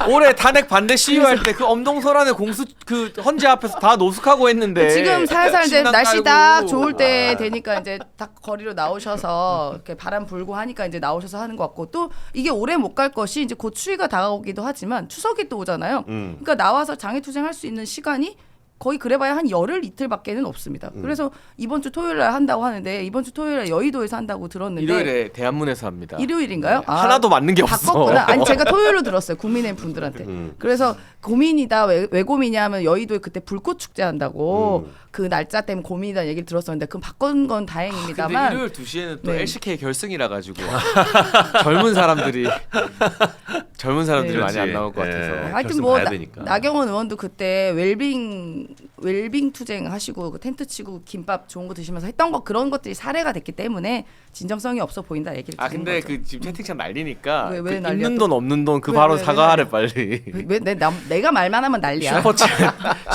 올해 탄핵 반대 시위할 때 그 엄동설안의 공수 그 헌재 앞에서 다 노숙하고 했는데
지금 살살 이제
신당
날씨
깔고.
딱 좋을 때 되니까 이제 딱 거리로 나오셔서 이렇게 바람 불고 하니까 이제 나오셔서 하는 것 같고 또 이게 오래 못 갈 것이 이제 곧 추위가 다가오기도 하지만 추석이 또 오잖아요. 그러니까 나와서 장애 투쟁할 수 있는 시간이 거의 그래봐야 한 열흘 이틀밖에는 없습니다. 그래서 이번 주 토요일에 한다고 하는데 이번 주 토요일에 여의도에서 한다고 들었는데
일요일에 대한문에서 합니다.
일요일인가요?
하나도 맞는 게 없어.
바꿨구나. 아니 제가 토요일로 들었어요. 국민의힘 분들한테. 그래서 고민이다. 왜 고민이냐 하면 여의도에 그때 불꽃 축제 한다고 그 날짜 때문에 고민이다 얘기를 들었었는데 그럼 바꾼 건
근데
다행입니다만
일요일 2시에는 또
네.
LCK 결승이라 가지고 젊은 사람들이
네.
많이 안 나올 것
예.
같아서.
하여튼
결승
뭐
봐야 되니까.
나경원 의원도 그때 웰빙 투쟁 하시고 그 텐트 치고 김밥 좋은 거 드시면서 했던 거 그런 것들이 사례가 됐기 때문에 진정성이 없어 보인다 얘기를 드리는
근데
거죠.
그 지금 채팅창 난리니까
왜
그
난리야
있는
또?
돈 없는 돈 그
왜,
바로
왜
사과하래
난리야?
빨리.
내가 말만 하면 난리야.
슈퍼챗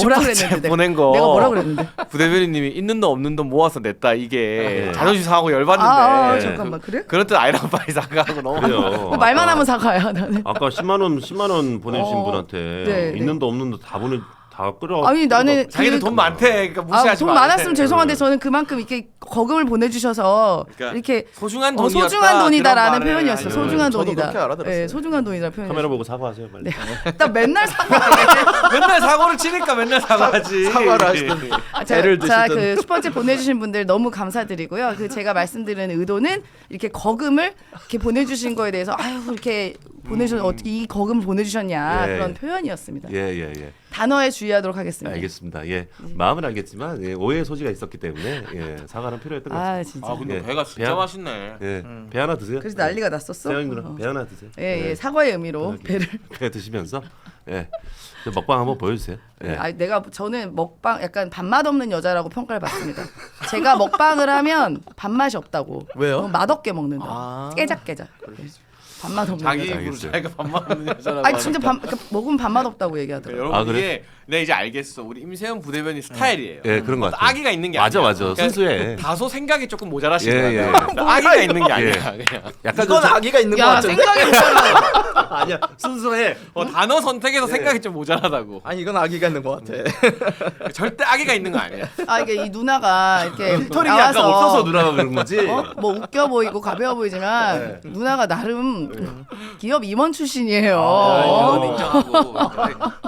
그랬는데?
보낸 거.
내가 뭐라 그랬는데?
부대변인님이 있는 돈 없는 돈 모아서 냈다 이게
네.
자존심 상하고 열받는데.
잠깐만 그래?
그런 뜻 아니라고 빨리 사과하고 너무.
그래요.
뭐 말만 하면 사과야 나는.
아까 10만 원 보내주신 분한테
네,
있는 도 없는 도 다 끌어.
아니 나는
자기는 돈 많대. 그러니까 무시하지
돈
마.
많았으면 죄송한데 저는 그만큼 이렇게 거금을 보내주셔서
그러니까
이렇게
소중한 돈이었다.
소중한 돈이다라는
그런 말을
표현이었어요.
하려고.
소중한
저도
돈이다.
그렇게 알아들었어요.
네, 소중한 돈이다 표현.
카메라 보고 사과하세요 빨리.
나 맨날 사과해.
맨날 사고를 치니까 맨날 사과하지.
사과를 하시더니 애를
자,
드시던.
그 슈퍼챗 보내주신 분들 너무 감사드리고요. 그 제가 말씀드린 의도는 이렇게 거금을 이렇게 보내주신 거에 대해서 아유 이렇게 어떻게 이 거금을 보내주셨냐
예.
그런 표현이었습니다.
예.
단어에 주의하도록 하겠습니다.
알겠습니다. 예. 마음은 알겠지만 예, 오해의 소지가 있었기 때문에 예, 사과는 필요했던 것 같습니다.
진짜.
아 근데
예.
배가 진짜
배-
맛있네.
예. 배 하나 드세요.
그래서 난리가 났었어.
세영 누나 배 하나 드세요.
예, 사과의 의미로 배를.
배 드시면서 예. 저 먹방 한번 보여주세요. 예.
저는 먹방 약간 밥맛 없는 여자라고 평가를 받습니다. 제가 먹방을 하면 밥맛이 없다고.
왜요?
너무 맛없게 먹는다.
아.
깨작깨작. 밥맛 없는
자기
여자.
입으로
알겠어요.
자기가 밥만 먹는 여자라고.
아니 진짜 그러니까 먹으면 밥맛 없다고 얘기하더라고요.
여러분
아, 그래?
이게 내가 이제 알겠어. 우리 임세현 부대변인 스타일이에요.
예, 그런 것 같아요.
아기가 있는 게
맞아,
아니야.
맞아. 순수해.
다소 생각이 조금 모자라신
예,
거예요.
예.
아기가 있는 게 아니야.
예.
그냥.
약간
이건
좀
아기가 있는 것
야
같은데.
생각이 없잖아.
아니야 순수해.
단어 선택에서 생각이 좀 모자라다고.
아니 이건 아기가 있는 것 같아.
절대 아기가 있는 거 아니야.
이게 이 누나가 이렇게
필터링이 약간
나와서
없어서 누나가 그런 거지.
뭐 웃겨 보이고 가벼워 보이지만 누나가 나름 기업 임원 출신이에요.
이건 인정하고.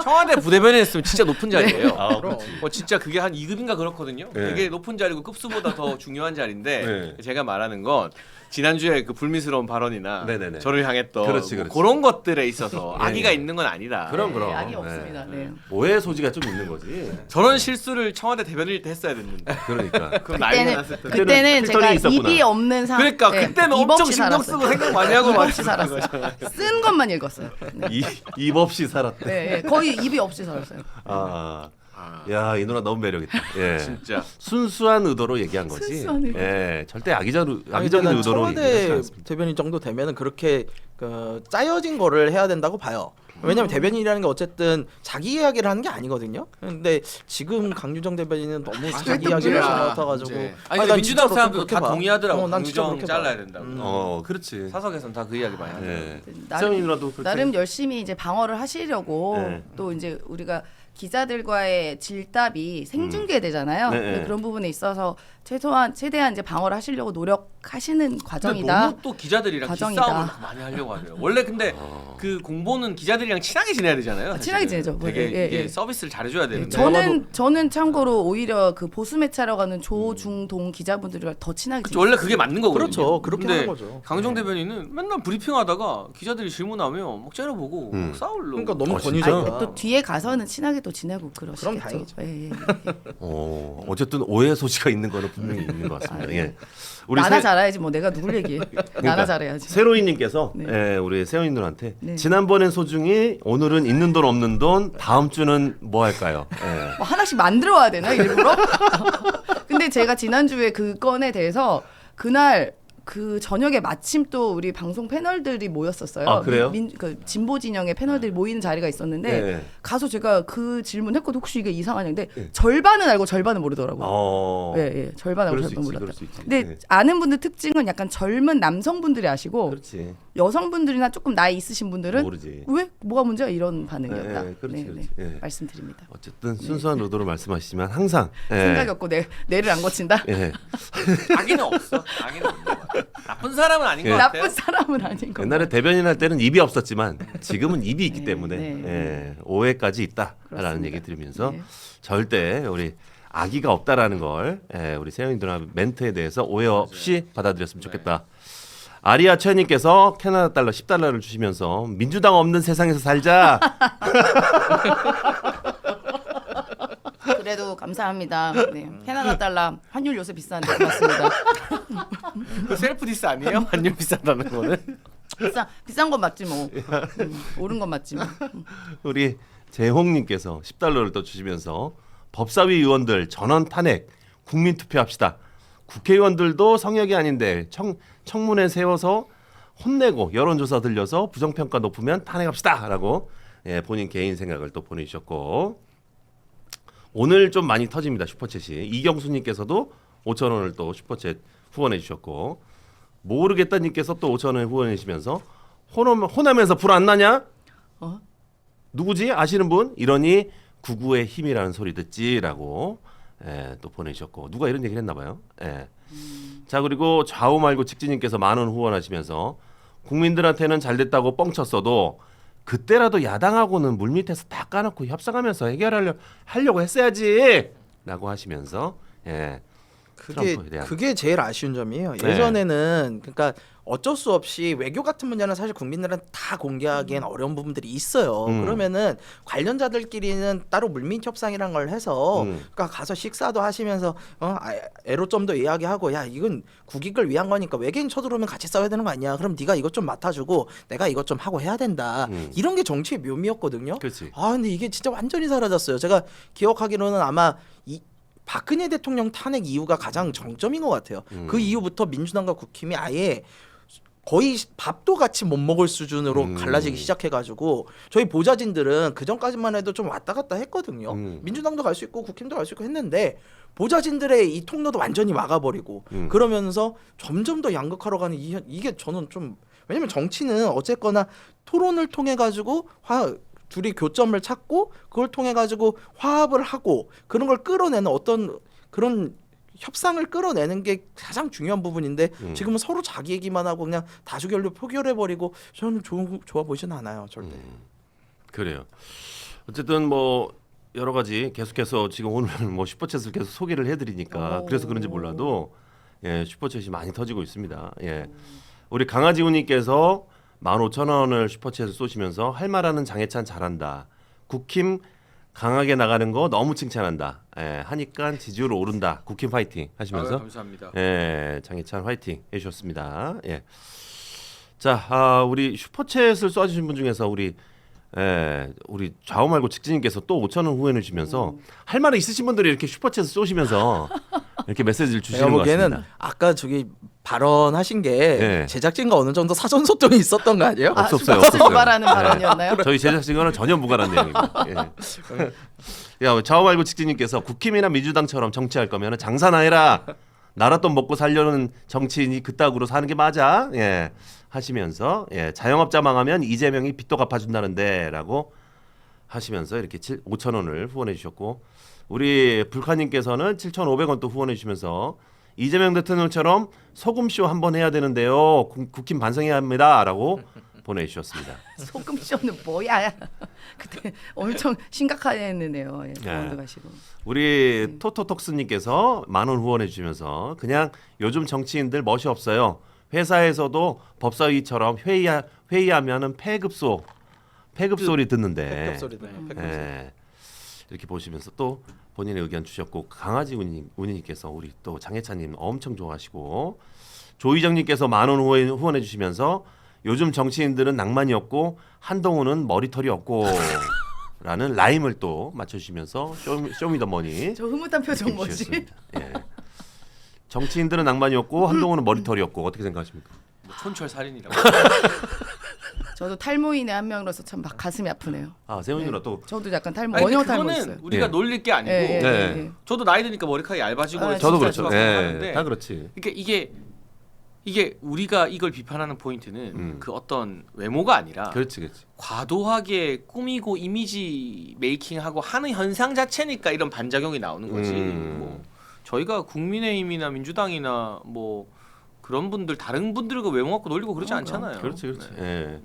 청와대 부대변인 했으면 진짜 높은 자리예요.
아, 그렇지.
진짜 그게 한 2급인가 그렇거든요.
네.
되게 높은 자리고 급수보다 더 중요한 자리인데
네.
제가 말하는 건 지난주에 그 불미스러운 발언이나
네네네.
저를 향했던
그렇지,
뭐
그렇지.
그런 것들에 있어서
예,
아기가
예.
있는 건 아니다.
그럼.
악이
네.
없습니다. 네.
오해의 소지가 좀 있는 거지.
저런 실수를 청와대 대변인일 때 했어야 됐는데.
그러니까.
그럼 난리가
그때는
났을 텐데.
그때는 제가
필터링이 있었구나.
입이 없는
그러니까 그때는
입
엄청
없이
신경
살았어요.
쓰고 생각 많이 하고
입 없이
말했었던
살았어요.
거잖아요.
쓴 것만 읽었어요. 네.
입 없이 살았다.
네, 거의 입이 없이 살았어요.
야, 이 누나 너무 매력있다. 예.
진짜.
순수한 의도로 얘기한 거지.
순수한 의도.
예, 절대 악의적인
그러니까
의도로 얘기하지
청와대
않습니다.
대변인 정도 되면은 그렇게 짜여진 거를 해야 된다고 봐요. 왜냐면 대변인이라는 게 어쨌든 자기 이야기를 하는 게 아니거든요. 근데 지금 강유정 대변인은 너무 자기 이야기를 하는 것 같아가지고.
아니 근데
난
민주당
진짜로
사람들
그렇게
다
봐.
동의하더라고.
난 진짜
강유정
그렇게
잘라야
봐.
된다고.
그렇지.
사석에서는 다 그 이야기 많이 하더라고.
예.
나름-
세영이 누나도 그렇게.
나름 열심히 이제 방어를 하시려고
네.
또 이제 우리가 기자들과의 질답이 생중계되잖아요.
네,
근데
네.
그런 부분에 있어서 최대한 이제 방어를 하시려고 노력하시는
근데
과정이다.
너무 또 기자들이랑
과정이다.
기싸움을 많이 하려고 하네요. 원래 근데 그 공보는 기자들이랑 친하게 지내야 되잖아요. 사실은.
친하게 지내죠.
되게
예,
이게
예.
서비스를 잘해줘야 되는데.
저는 참고로 오히려 그 보수 매체하러 가는 조중동 기자분들과 더 친하게
그쵸, 원래 그게 맞는 거거든요.
그렇죠. 그렇게
근데
하는 거죠.
강정 대변인은 맨날 브리핑하다가 기자들이 질문하면 막 째려보고 막 싸우려고.
그러니까 너무
진짜?
권위적이야.
또 뒤에 가서는 친하게 또 지내고 그러시겠죠.
그럼 다행이죠.
예.
어쨌든 오해 소지가 있는 거는 분명히 있는 것 같습니다. 예. 우리
나나 잘해야지 뭐 내가 누굴 얘기해. 나나 잘해야지.
세로이님께서
네.
예, 우리 세영이 누나한테
네.
지난번엔 소중히 오늘은 있는 돈 없는 돈 다음 주는 뭐 할까요? 예.
뭐 하나씩 만들어 와야 되나 일부러? 근데 제가 지난주에 그 건에 대해서 그날 그 저녁에 마침 또 우리 방송 패널들이 모였었어요.
아, 그래요?
그 진보 진영의 패널들이 모이는 자리가 있었는데
네.
가서 제가 그 질문했거든. 혹시 이게 이상하냐는데 절반은 알고 절반은 모르더라고요. 예, 절반 알고
그럴 수
절반
있지,
몰랐다.
그럴 수 있지.
근데
예.
아는 분들 특징은 약간 젊은 남성분들이 아시고
그렇지.
여성분들이나 조금 나이 있으신 분들은
모르지.
왜 뭐가 문제야 이런 반응이었다.
네, 그렇지, 그렇지. 예.
말씀드립니다.
어쨌든 순수한 의도로 말씀하시지만 항상 예.
생각이 없고 뇌를 안 거친다.
예.
악의는 없어. 악의는 없는 것 같아. 나쁜 사람은 아닌
예.
것 같아요.
나쁜 사람은 아닌 거.
옛날에 대변인 할 때는 입이 없었지만 지금은 입이 있기
네,
때문에
네.
예, 오해까지 있다라는
그렇습니다.
얘기 들으면서
네.
절대 우리 악의가 없다라는 걸 우리 세영이 누나 멘트에 대해서 오해 없이 받아들였으면 좋겠다. 아리아 최님께서 캐나다 달러 10달러를 주시면서 민주당 없는 세상에서 살자.
그래도 감사합니다. 네. 캐나다 달러 환율 요새 비싼데 고맙습니다.
그 셀프 디스 아니에요? 환율 비싸다는 거는?
비싼 건 맞지 뭐. 오른 건 맞지 뭐.
우리 재홍님께서 10달러를 더 주시면서 법사위 의원들 전원 탄핵 국민 투표합시다. 국회의원들도 성역이 아닌데 청문회 세워서 혼내고 여론조사 들려서 부정평가 높으면 탄핵합시다라고 본인 개인 생각을 또 보내주셨고 오늘 좀 많이 터집니다. 슈퍼챗이 이경수님께서도 5,000원을 또 슈퍼챗 후원해 주셨고 모르겠다님께서 또 5,000원 후원해 주시면서 호남에서 불 안 나냐?
어?
누구지? 아시는 분? 이러니 구구의 힘이라는 소리 듣지라고 또 보내주셨고 누가 이런 얘기를 했나 봐요. 자 그리고 좌우 말고 직진님께서 10,000원 후원하시면서 국민들한테는 잘됐다고 뻥쳤어도 그때라도 야당하고는 물밑에서 다 까놓고 협상하면서 해결하려고 했어야지 라고 하시면서 트럼프에 대한
그게 제일 아쉬운 점이에요.
네.
예전에는 그러니까 어쩔 수 없이 외교 같은 문제는 사실 국민들은 다 공개하기엔 어려운 부분들이 있어요. 그러면은 관련자들끼리는 따로 물밑 협상이란 걸 해서 그러니까 가서 식사도 하시면서 애로점도 이야기하고 야 이건 국익을 위한 거니까 외계인 쳐들어오면 같이 싸워야 되는 거 아니야. 그럼 네가 이것 좀 맡아주고 내가 이것 좀 하고 해야 된다. 이런 게 정치의 묘미였거든요.
그렇지.
아 근데 이게 진짜 완전히 사라졌어요. 제가 기억하기로는 아마 박근혜 대통령 탄핵 이후가 가장 정점인 것 같아요. 그 이후부터 민주당과 국힘이 아예 거의 밥도 같이 못 먹을 수준으로 갈라지기 시작해가지고 저희 보좌진들은 그 전까지만 해도 좀 왔다 갔다 했거든요. 민주당도 갈 수 있고 국힘도 갈 수 있고 했는데 보좌진들의 이 통로도 완전히 막아버리고 그러면서 점점 더 양극화로 가는 이게 저는 좀 왜냐면 정치는 어쨌거나 토론을 통해 가지고 둘이 교점을 찾고 그걸 통해 가지고 화합을 하고 그런 걸 끌어내는 어떤 그런 협상을 끌어내는 게 가장 중요한 부분인데 지금은 서로 자기 얘기만 하고 그냥 다수결로 표결해버리고 저는 좋아 보이진 않아요 절대.
그래요. 어쨌든 뭐 여러 가지 계속해서 지금 오늘 뭐 슈퍼챗을 계속 소개를 해드리니까 그래서 그런지 몰라도 예, 슈퍼챗이 많이 터지고 있습니다. 예, 우리 강아지우님께서 15,000원을 슈퍼챗을 쏘시면서 할 말하는 장해찬 잘한다. 국힘 강하게 나가는 거 너무 칭찬한다. 예, 하니까 지지율 오른다. 국힘 파이팅 하시면서
감사합니다.
예, 장해찬 화이팅 해주셨습니다. 예. 자, 우리 슈퍼챗을 쏴주신 분 중에서 우리 좌우 말고 직진님께서 또 5,000원 후원해 주시면서 할 말이 있으신 분들이 이렇게 슈퍼챗을 쏘시면서 이렇게 메시지를 주시는
제가
것
보기에는
같습니다.
아까 저기 발언하신 게
네.
제작진과 어느 정도 사전 소통이 있었던 거 아니에요?
없었어요.
거짓말하는 발언이었나요?
저희 제작진과는 전혀 무관한 내용입니다. 예. 야, 좌우 말고 직진님께서 국힘이나 민주당처럼 정치할 거면 장사나 해라. 나라 돈 먹고 살려는 정치인이 그따구로 사는 게 맞아? 예. 하시면서 예, 자영업자 망하면 이재명이 빚도 갚아준다는데라고 하시면서 이렇게 5,000원을 후원해 주셨고 우리 불카님께서는 7,500원 또 후원해 주시면서 이재명 대통령처럼 소금쇼 한번 해야 되는데요. 국힘 반성해야 합니다라고 보내주셨습니다.
소금쇼는 뭐야? 그때 엄청 심각했는데요. 예, 병원도 가시고.
우리 토토톡스님께서 10,000원 후원해 주시면서 그냥 요즘 정치인들 멋이 없어요. 회사에서도 법사위처럼 회의하면은 폐급 소리 듣는데
폐급소리네.
예, 이렇게 보시면서 또 본인의 의견 주셨고 강아지 운이님께서 우리 또 장혜찬님 엄청 좋아하시고 조희정님께서 10,000원 후원해 주시면서 요즘 정치인들은 낭만이 없고 한동훈은 머리털이 없고 라는 라임을 또 맞춰주시면서 쇼미더머니
저 흐뭇한 표정 뭐지?
주셨습니다. 예. 정치인들은 낭만이 없고 한동훈은 머리털이 없고 어떻게 생각하십니까?
뭐 촌철 살인이라고.
저도 탈모인의 한 명으로서 참 막 가슴이 아프네요.
아 세훈이 누나 또
저도 약간 탈모,
아니,
원형
근데
탈모
그거는
있어요.
우리가
예.
놀릴 게 아니고
네.
저도 나이 드니까 머리카락이 얇아지고
아,
저도
진짜
그렇죠.
좋아서
예,
하는데
다 그렇지.
그러니까 이게 우리가 이걸 비판하는 포인트는 그 어떤 외모가 아니라
그렇지.
과도하게 꾸미고 이미지 메이킹하고 하는 현상 자체니까 이런 반작용이 나오는 거지. 뭐 저희가 국민의힘이나 민주당이나 뭐 그런 분들 다른 분들과 외모 갖고 놀리고 그러지 않잖아요.
그렇지.
네.
예.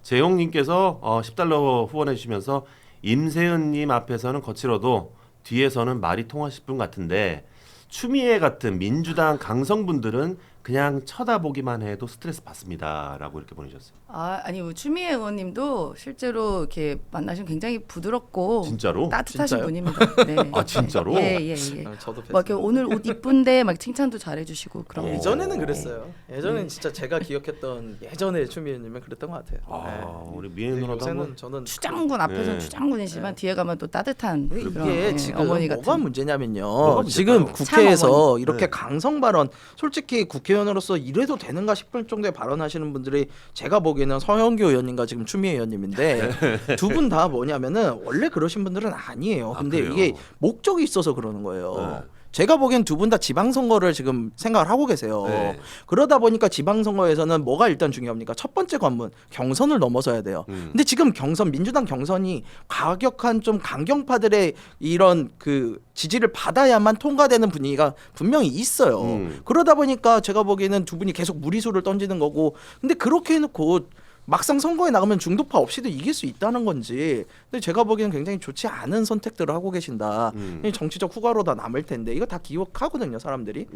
재용님께서 10달러 후원해 주시면서 임세은님 앞에서는 거칠어도 뒤에서는 말이 통하실 분 같은데 추미애 같은 민주당 강성분들은 그냥 쳐다보기만 해도 스트레스 받습니다라고 이렇게 보내셨어요.
아니 추미애 의원님도 실제로 이렇게 만나시면 굉장히 부드럽고
진짜로?
따뜻하신
진짜요?
분입니다. 네.
아, 진짜로?
예.
저도
막 이렇게 오늘 옷 이쁜데 막 칭찬도 잘해주시고 그런 거.
예전에는 그랬어요. 예전엔 진짜 제가 기억했던 예전에 추미애님은 그랬던 것 같아요.
우리 미애 누나도
요새는
한번
저는
추장군 앞에서는
네.
추장군이지만 뒤에 가면 또 따뜻한
이게
그런 예,
지금
어머니
뭐가
같은.
문제냐면요.
문제일까요?
지금 국회에서 이렇게
네.
강성 발언, 솔직히 국회의원으로서 이래도 되는가 싶을 정도의 발언하시는 분들이 제가 보기에는 서영교 의원님과 지금 추미애 의원님인데 두 분 다 뭐냐면은 원래 그러신 분들은 아니에요. 근데
그래요?
이게 목적이 있어서 그러는 거예요.
네.
제가 보기엔 두 분 다 지방선거를 지금 생각을 하고 계세요.
네.
그러다 보니까 지방선거에서는 뭐가 일단 중요합니까? 첫 번째 관문 경선을 넘어서야 돼요. 근데 지금 민주당 경선이 과격한 좀 강경파들의 이런 그 지지를 받아야만 통과되는 분위기가 분명히 있어요. 그러다 보니까 제가 보기에는 두 분이 계속 무리수를 던지는 거고, 근데 그렇게 해놓고 막상 선거에 나가면 중도파 없이도 이길 수 있다는 건지. 근데 제가 보기에는 굉장히 좋지 않은 선택들을 하고 계신다. 정치적 후과로 다 남을 텐데 이거 다 기억하거든요, 사람들이.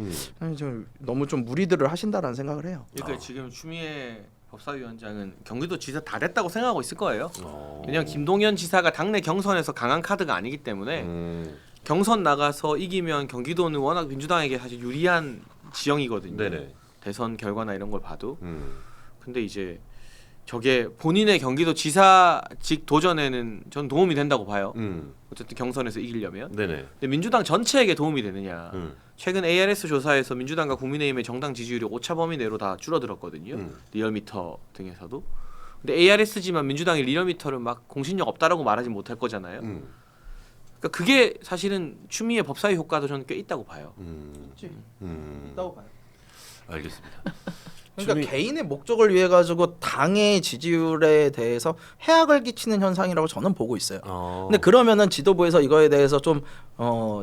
좀 너무 좀 무리들을 하신다라는 생각을 해요.
그러니까 지금 추미애 법사위원장은 경기도 지사 다 됐다고 생각하고 있을 거예요. 왜냐면 김동연 지사가 당내 경선에서 강한 카드가 아니기 때문에 경선 나가서 이기면 경기도는 워낙 민주당에게 사실 유리한 지형이거든요.
네네.
대선 결과나 이런 걸 봐도. 근데 이제 저게 본인의 경기도 지사직 도전에는 전 도움이 된다고 봐요. 어쨌든 경선에서 이기려면.
네네.
근데 민주당 전체에게 도움이 되느냐. 최근 ARS 조사에서 민주당과 국민의힘의 정당 지지율이 오차 범위 내로 다 줄어들었거든요. 리얼미터 등에서도. 근데 ARS지만 민주당이 리얼미터를 막 공신력 없다라고 말하지 못할 거잖아요. 그러니까 그게 사실은 추미애 법사위 효과도 저는 꽤 있다고 봐요.
있다고 봐요.
알겠습니다.
그러니까 개인의 목적을 위해 가지고 당의 지지율에 대해서 해악을 끼치는 현상이라고 저는 보고 있어요. 근데 그러면은 지도부에서 이거에 대해서 좀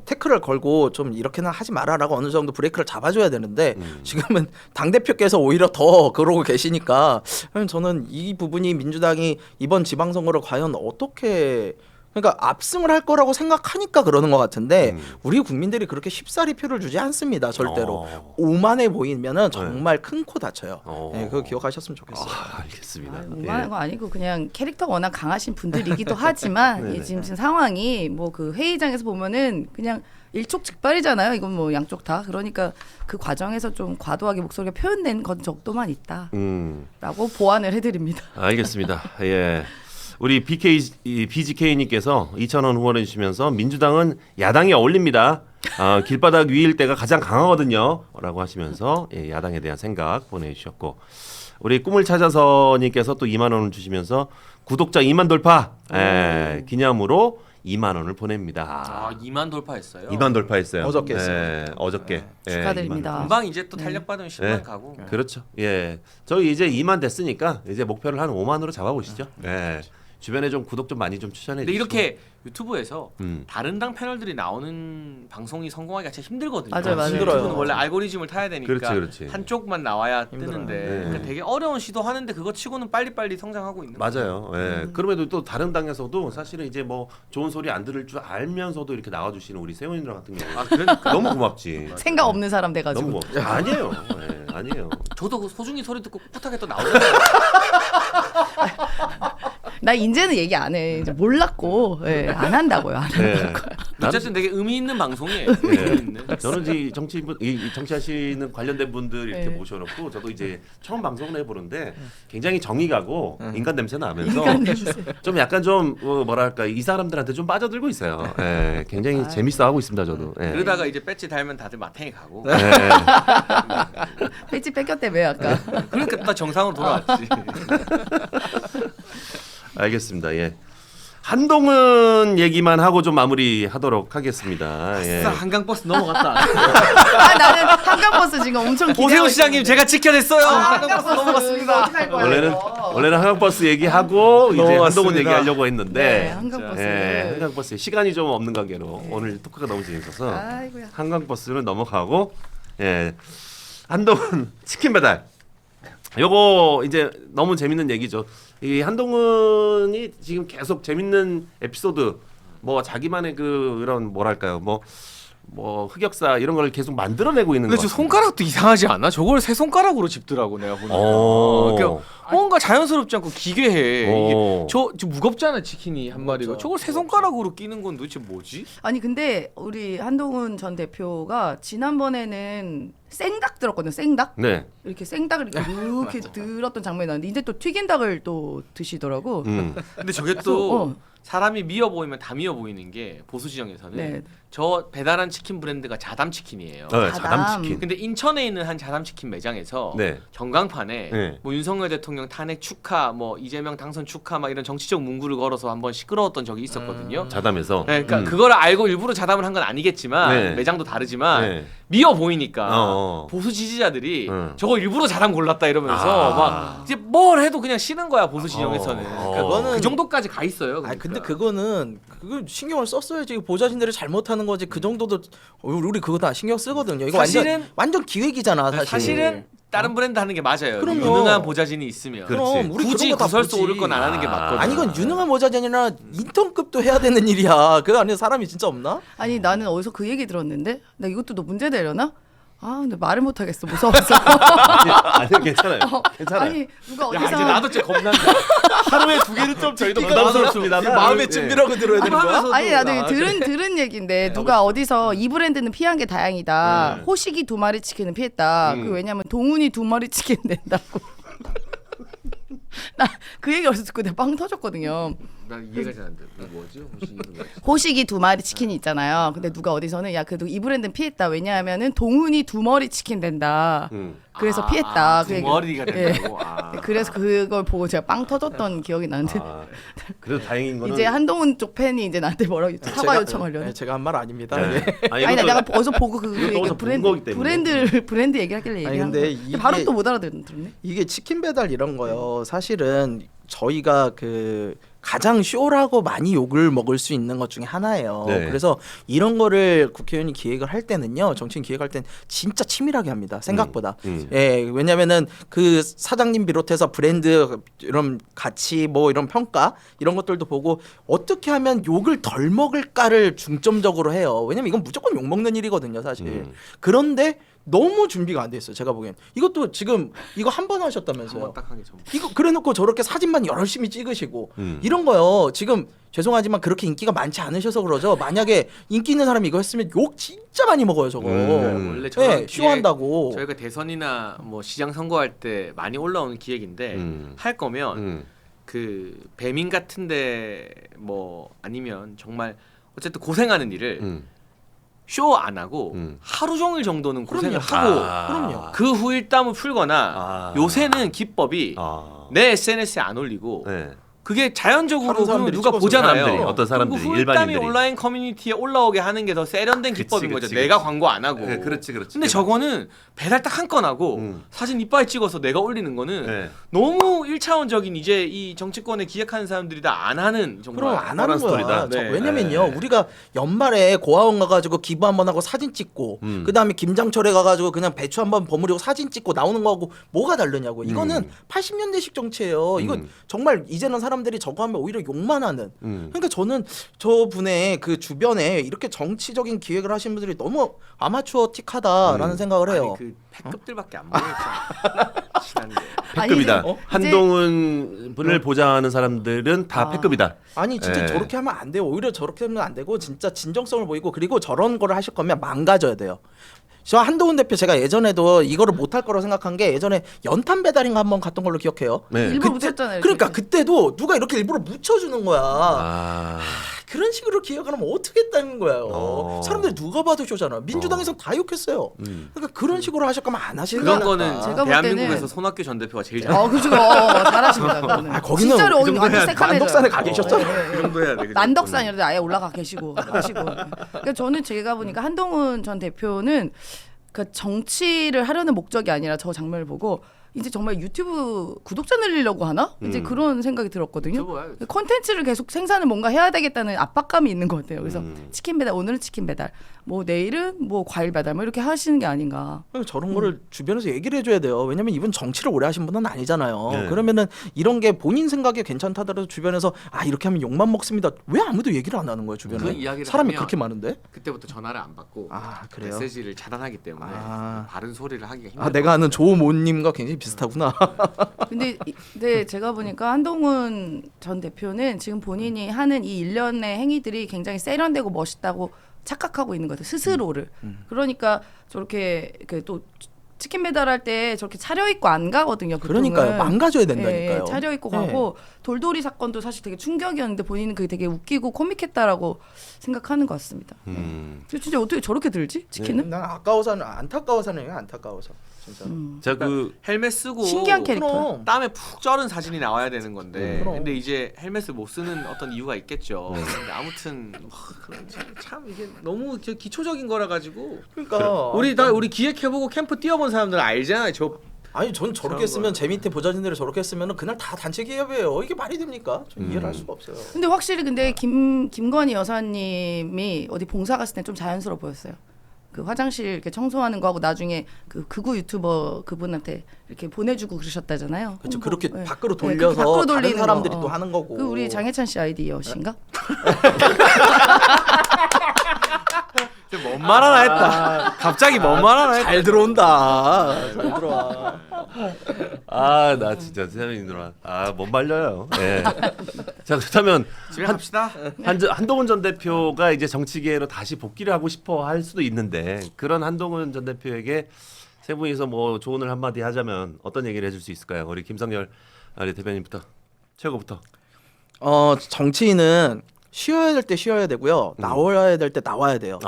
태클을 걸고 좀 이렇게는 하지 마라라고 어느 정도 브레이크를 잡아줘야 되는데 지금은 당 대표께서 오히려 더 그러고 계시니까 저는 이 부분이 민주당이 이번 지방선거를 과연 어떻게 그러니까 압승을 할 거라고 생각하니까 그러는 것 같은데 우리 국민들이 그렇게 쉽사리 표를 주지 않습니다. 절대로. 오만해 보이면은 정말 큰 코 다쳐요. 네, 그거 기억하셨으면 좋겠어요.
알겠습니다.
오만한 거 아니고 그냥 캐릭터가 워낙 강하신 분들이기도 하지만 이 지금 상황이 뭐 그 회의장에서 보면은 그냥 일촉즉발이잖아요. 이건 뭐 양쪽 다. 그러니까 그 과정에서 좀 과도하게 목소리가 표현된 건 정도만 있다라고 보완을 해드립니다.
알겠습니다. 예. 우리 BGK님께서 2,000원 후원해 주시면서 민주당은 야당에 어울립니다. 길바닥 위일 때가 가장 강하거든요. 라고 하시면서 예, 야당에 대한 생각 보내주셨고 우리 꿈을 찾아서님께서 또 2만 원을 주시면서 구독자 2만 돌파 기념으로 2만 원을 보냅니다.
2만 돌파했어요.
2만 돌파했어요.
어저께 했어요.
어저께.
축하드립니다.
금방 이제 또 탄력 받으면 10만 가고.
그렇죠. 예. 저희 이제 2만 됐으니까 이제 목표를 한 5만으로 잡아보시죠. 예. 주변에 좀 구독 좀 많이 좀 추천해
근데
주시고.
이렇게 유튜브에서 다른 당 패널들이 나오는 방송이 성공하기가 진짜 힘들거든요.
맞아요.
힘들어요.
유튜브는 원래 알고리즘을 타야 되니까
그렇지.
한쪽만 나와야
힘들어요.
뜨는데
네.
그러니까 되게 어려운 시도하는데 그거 치고는 빨리빨리 성장하고 있는 거죠.
맞아요. 예. 그럼에도 또 다른 당에서도 사실은 이제 뭐 좋은 소리 안 들을 줄 알면서도 이렇게 나와주시는 우리 세훈이들 같은 경우
그러니까
너무 고맙지.
생각 없는 사람 돼가지고.
너무 고맙지. 아니에요. 예, 아니에요.
저도 그 소중히 소리 듣고 꿋꿋하게 또 나오잖아요.
나 이제는 얘기 안 해. 이제 몰랐고 안 한다고요. 안 한다고요.
어쨌든 되게 의미 있는 방송이에요.
예.
의미 있는.
저는 이 정치하시는 관련된 분들 이렇게
네.
모셔놓고 저도 이제 처음 방송을 해보는데 굉장히 정이 가고 인간 냄새 나면서 좀 약간 좀 뭐랄까 이 사람들한테 좀 빠져들고 있어요. 예, 굉장히 재밌어 하고 있습니다 저도. 예.
그러다가 이제 배지 달면 다들 마탱이 가고.
배지 뺏겼대며 아까.
그러니까 또 정상으로 돌아왔지.
알겠습니다. 예. 한동훈 얘기만 하고 좀 마무리하도록 하겠습니다. 예.
아싸, 한강버스 넘어갔다.
나는 한강버스 지금 엄청 기대하고
오세훈 시장님
있는데.
제가 지켜냈어요. 한강버스
한강버스
넘어갔습니다.
어떡할 거예요?
원래는 한강버스 얘기하고 이제
넘어갔습니다.
한동훈 얘기하려고
네,
했는데
한강버스.
예, 한강버스 시간이 좀 없는 관계로 오늘 토크가 너무 재밌어서
아이고야.
한강버스는 넘어가고 예. 한동훈 치킨 배달. 요거 이제 너무 재밌는 얘기죠. 이 한동훈이 지금 계속 재밌는 에피소드 뭐 자기만의 그런 뭐랄까요 뭐 흑역사 이런 걸 계속 만들어내고 있는
근데
거.
저 손가락도 이상하지 않아? 저걸 세 손가락으로 집더라고 내가 보니까. 그러니까 뭔가 자연스럽지 않고 기괴해. 이게 저 무겁잖아 치킨이 한 마리가. 저걸 세 손가락으로 끼는 건 도대체 뭐지?
아니 근데 우리 한동훈 전 대표가 지난번에는 생닭 들었거든요. 생닭.
네.
이렇게 생닭을 이렇게 들었던 장면이 나는데 이제 또 튀긴 닭을 또 드시더라고.
근데 저게
그래서,
또 사람이 미어 보이면 다 미어 보이는 게 보수 지형에서는
네.
저 배달한 치킨 브랜드가 자담 치킨이에요.
자담 치킨.
근데 인천에 있는 한 자담 치킨 매장에서
네.
전광판에
네.
뭐 윤석열 대통령 탄핵 축하, 뭐 이재명 당선 축하, 막 이런 정치적 문구를 걸어서 한번 시끄러웠던 적이 있었거든요.
자담에서.
네, 그러니까 그거를 알고 일부러 자담을 한 건 아니겠지만
네.
매장도 다르지만
네.
미어 보이니까 보수 지지자들이 저거 일부러 자담 골랐다 이러면서 막 이제 뭘 해도 그냥 싫은 거야 보수 진영에서는.
어.
그러니까
그거는-
그 정도까지 가 있어요.
아니 근데
그러니까.
그거 신경을 썼어야지. 보좌진들이 잘못하는 거지. 그 정도도 우리 그거 다 신경 쓰거든요. 이거
사실은-
완전 기획이잖아 사실.
사실은 다른 브랜드 하는 게 맞아요.
그럼요.
유능한 보좌진이 있으면.
그렇지.
그럼 우리
굳이
그런 거다
구설수
보지.
오를 건 안 하는 게 맞거든.
아니 이건 유능한 보좌진이 아니라 인턴급도 해야 되는 일이야. 그 안에 사람이 진짜 없나?
아니 나는 어디서 그 얘기 들었는데 나 이것도 너 문제 되려나? 아 근데 말을 못 하겠어 무서워서.
아니 괜찮아요. 괜찮아요.
아니 누가
야
어디서
이제 나도 진짜 겁난다.
하루에 2개는 좀 저희도 부담스럽습니다.
이게 마음의 준비라고 들어야 되는 거야?
아니 나도 들은 얘기인데 누가 어디서 이 브랜드는 피한 게 다행이다. 호식이 2마리 치킨은 피했다. 그 왜냐면 동훈이 2마리 치킨 낸다고. 나 그 얘기 어디서 듣고 내가 빵 터졌거든요.
난 이해가 잘 안 돼. 이거 뭐지? 혹시 이거 뭐지?
호식이 2마리 치킨이 있잖아요. 근데 누가 어디서는 야 그래도 이 브랜드는 피했다. 왜냐하면은 동훈이 2머리 치킨 된다. 그래서 피했다. 그
두
얘기-
머리가
예.
된다고. 아.
그래서 그걸 보고 제가 빵 터졌던 기억이 나는데
아, 그래도 다행인 거는
이제 한동훈 쪽 팬이 이제 나한테 뭐라고 사과 요청하려네.
제가 한 말 아닙니다.
네.
예.
아니,
아니
이것도-
내가 어디서 보고 그
이것도 어디서 본 거기 때문에.
브랜드 얘기하길래
아니,
얘기한
근데
거.
이게-
바로 또 못 알아들었네.
이게 치킨 배달 이런 거요. 사실은 저희가 그 가장 쇼라고 많이 욕을 먹을 수 있는 것 중에 하나예요.
네.
그래서 이런 거를 국회의원이 기획을 할 때는요, 정치인 기획할 때는 진짜 치밀하게 합니다. 생각보다. 예, 왜냐면은 그 사장님 비롯해서 브랜드 이런 가치 뭐 이런 평가 이런 것들도 보고 어떻게 하면 욕을 덜 먹을까를 중점적으로 해요. 왜냐면 이건 무조건 욕 먹는 일이거든요, 사실. 그런데 너무 준비가 안 돼 있어요. 제가 보기엔 이것도 지금 이거 한 번 하셨다면서요.
한번 딱 하기 전.
이거 그래놓고 저렇게 사진만 열심히 찍으시고 이런 거요. 지금 죄송하지만 그렇게 인기가 많지 않으셔서 그러죠. 만약에 인기 있는 사람이 이거 했으면 욕 진짜 많이 먹어요, 저거.
원래 저런
네,
기획-
쇼한다고.
저희가 대선이나 뭐 시장 선거할 때 많이 올라오는 기획인데 할 거면 그 배민 같은데 뭐 아니면 정말 어쨌든 고생하는 일을 쇼 안 하고 하루 종일 정도는 고생을 하고
그럼요.
그 후 일담을 풀거나
아.
요새는 기법이
아.
내 SNS에 안 올리고
네.
그게 자연적으로
다른 사람들이
누가
찍어서
보잖아요.
사람들이, 어떤 사람들이,
그리고 후일담이
일반인들이.
온라인 커뮤니티에 올라오게 하는 게 더 세련된
그치,
기법인 거죠.
그치,
내가
그치.
광고 안 하고.
네, 그렇지.
근데 저거는 배달 딱 한 건 하고 사진 이빨 찍어서 내가 올리는 거는
네.
너무 1차원적인 이제 이 정치권에 기획하는 사람들이 다 안 하는 정말
그럼 안 하는 거야.
스토리다.
네.
왜냐면요, 우리가 연말에 고아원 가가지고 기부 한번 하고 사진 찍고, 그 다음에 김장철에 가가지고 그냥 배추 한번 버무리고 사진 찍고 나오는 거하고 뭐가 다르냐고. 이거는 80년대식 정치예요. 이건 정말 이제는 사람들이 저거 하면 오히려 욕만 하는. 그러니까 저는 저 분의 그 주변에 이렇게 정치적인 기획을 하시는 분들이 너무 아마추어틱하다라는 생각을 해요.
아니 그 패급들밖에 안 보이잖아. 친한데.
패급이다.
아니, 이제-
한동훈 분을 보좌하는 사람들은 다 패급이다.
아니 진짜
예.
저렇게 하면 안 돼요. 오히려 저렇게 하면 안 되고 진짜 진정성을 보이고, 그리고 저런 거를 하실 거면 망가져야 돼요. 저 한동훈 대표 제가 예전에도 이거를 못할 거라고 생각한 게, 예전에 연탄 배달인가 한번 갔던 걸로 기억해요.
네.
일부러 묻혔잖아요.
그러니까 그때도 누가 이렇게 일부러 묻혀주는 거야.
아.
그런 식으로 기억을 하면 어떻게 했다는 거예요.
어.
사람들이 누가 봐도 쇼잖아. 민주당에서 다 욕했어요. 그러니까 그런 식으로 하실 거면 안 하시는
그런
게
거는
낫다.
제가 볼
대한민국에서
때는-
손학규 전 대표가 제일 잘.
그죠. 잘하십니다. 그거는.
거기는
진짜로
그
오늘 완전
정도야.
새카매져요.
난덕산에 가 계셨잖아요.
그 정도 해야 돼.
난덕산이라도 아예 올라가 계시고 하시고. 그러니까 저는 제가 보니까 한동훈 전 대표는 그 정치를 하려는 목적이 아니라 저 장면을 보고 이제 정말 유튜브 구독자 늘리려고 하나? 이제 그런 생각이 들었거든요.
저거야.
콘텐츠를 계속 생산을 뭔가 해야 되겠다는 압박감이 있는 것 같아요. 그래서 치킨 배달, 오늘은 치킨 배달, 뭐 내일은 뭐 과일 배달, 뭐 이렇게 하시는 게 아닌가.
그러니까 저런 거를 주변에서 얘기를 해줘야 돼요. 왜냐면 이분 정치를 오래 하신 분은 아니잖아요.
네.
그러면은 이런 게 본인 생각에 괜찮다더라도 주변에서 이렇게 하면 욕만 먹습니다. 왜 아무도 얘기를 안 하는 거예요, 주변에?
그 이야기를
사람이
하면
그렇게 많은데?
그때부터 전화를 안 받고
그래요?
메시지를 차단하기 때문에 바른 소리를 하기가 힘들어요.
내가 아는 조모님과 굉장히 비슷하구나.
근데 제가 보니까 한동훈 전 대표는 지금 본인이 하는 이 일련의 행위들이 굉장히 세련되고 멋있다고 착각하고 있는 것 같아요. 스스로를. 그러니까 저렇게 또 치킨 배달할 때 저렇게 차려입고 안 가거든요. 보통은.
그러니까요. 망가져야 된다니까요.
예, 차려입고
네.
가고 돌돌이 사건도 사실 되게 충격이었는데 본인은 그게 되게 웃기고 코믹했다라고 생각하는 것 같습니다. 진짜 어떻게 저렇게 들지? 치킨은?
난 아까워서는 안타까워서는 안타까워서 진짜.
제가 그
헬멧 쓰고
신기한 캐릭터.
그럼.
땀에 푹 쩔은 사진이 나와야 되는 건데
그럼.
근데 이제 헬멧을 못 쓰는 어떤 이유가 있겠죠. 근데 아무튼 참 이게 너무 기초적인 거라 가지고
그러니까
우리 기획해보고 캠프 뛰어본 사람들은 알잖아요. 저
아니 전 저렇게 쓰면 제 밑에 보좌진들이 저렇게 쓰면 그날 다 단체 기업이에요. 이게 말이 됩니까? 전 이해를 할 수가 없어요.
근데 확실히 근데 김건희 여사님이 어디 봉사 갔을 때 좀 자연스러워 보였어요. 그 화장실 이렇게 청소하는 거하고 나중에 그 극우 유튜버 그분한테 이렇게 보내주고 그러셨다잖아요.
그렇죠. 그렇게
네.
밖으로
네,
돌려서
밖으로
다른
돌리는
사람들이
거.
또 하는 거고.
그 우리 장혜찬 씨 아이디어신가?
뭔 말 하나 했다. 갑자기 뭔 말 하나 했다.
잘 들어온다. 잘 들어와.
아, 나 진짜 세상이들아. 아, 못 말려요. 예. 자, 그렇다면
집에 갑시다.
한동훈 전 대표가 이제 정치계로 다시 복귀를 하고 싶어 할 수도 있는데 그런 한동훈 전 대표에게 세 분이서 뭐 조언을 한마디 하자면 어떤 얘기를 해줄 수 있을까요? 우리 김성열 대표님부터 최고부터.
정치인은 쉬어야 될 때 쉬어야 되고요. 나와야 될 때 나와야 돼요.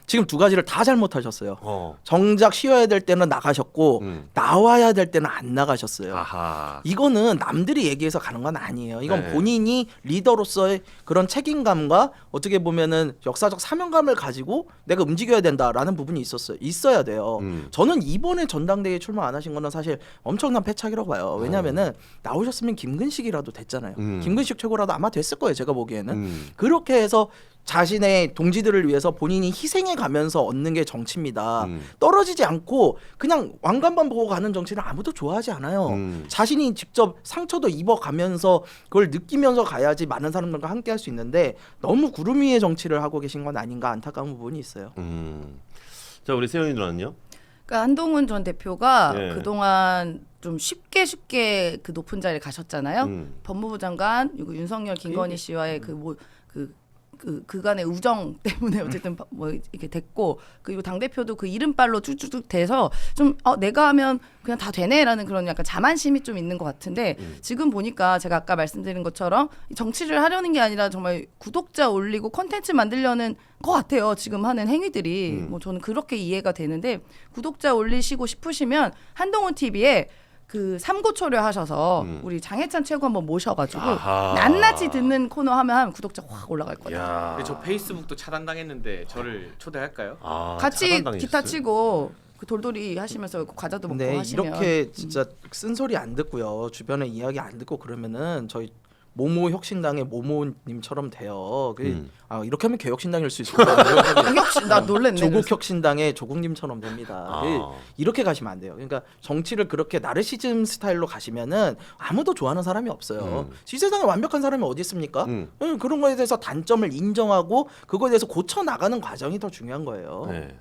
지금 두 가지를 다 잘못하셨어요. 정작 쉬어야 될 때는 나가셨고 나와야 될 때는 안 나가셨어요.
아하.
이거는 남들이 얘기해서 가는 건 아니에요. 이건
네.
본인이 리더로서의 그런 책임감과 어떻게 보면은 역사적 사명감을 가지고 내가 움직여야 된다라는 부분이 있어야 돼요. 저는 이번에 전당대회에 출마 안 하신 거는 사실 엄청난 패착이라고 봐요. 왜냐면은 나오셨으면 김근식이라도 됐잖아요. 김근식 최고라도 아마 됐을 거예요. 제가 보기에는. 그렇게 해서 자신의 동지들을 위해서 본인이 희생해 가면서 얻는 게 정치입니다. 떨어지지 않고 그냥 왕관만 보고 가는 정치는 아무도 좋아하지 않아요. 자신이 직접 상처도 입어가면서 그걸 느끼면서 가야지 많은 사람들과 함께 할 수 있는데 너무 구름 위의 정치를 하고 계신 건 아닌가 안타까운 부분이 있어요.
자, 우리 세영이 누나는요?
그러니까 한동훈 전 대표가
네.
그동안 좀 쉽게 그 높은 자리에 가셨잖아요. 법무부 장관 그리고 윤석열, 김건희 씨와의 그간의 우정 때문에 어쨌든 뭐 이렇게 됐고 그리고 당 대표도 그 이른발로 쭉쭉 돼서 좀 내가 하면 그냥 다 되네라는 그런 약간 자만심이 좀 있는 것 같은데 지금 보니까 제가 아까 말씀드린 것처럼 정치를 하려는 게 아니라 정말 구독자 올리고 콘텐츠 만들려는 것 같아요. 지금 하는 행위들이 뭐 저는 그렇게 이해가 되는데 구독자 올리시고 싶으시면 한동훈 TV에 그 삼고초려 하셔서 우리 장혜찬 최고 한번 모셔가지고
아하.
낱낱이 듣는 코너 하면 구독자 확 올라갈 거예요.
야.
근데 저 페이스북도 차단당했는데 저를 초대할까요?
같이
차단당했어요?
기타 치고 그 돌돌이 하시면서 과자도 먹고
근데
하시면
이렇게 진짜 쓴소리 안 듣고요. 주변에 이야기 안 듣고 그러면은 저희 모모 혁신당의 모모님처럼 돼요. 이렇게 하면 개혁신당일 수 있을 것 같아요.
역시 나 놀랬네.
조국 혁신당의 조국님처럼 됩니다.
아.
이렇게 가시면 안 돼요. 그러니까 정치를 그렇게 나르시즘 스타일로 가시면은 아무도 좋아하는 사람이 없어요. 이 세상에 완벽한 사람이 어디 있습니까? 그런 거에 대해서 단점을 인정하고 그거에 대해서 고쳐 나가는 과정이 더 중요한 거예요.
네.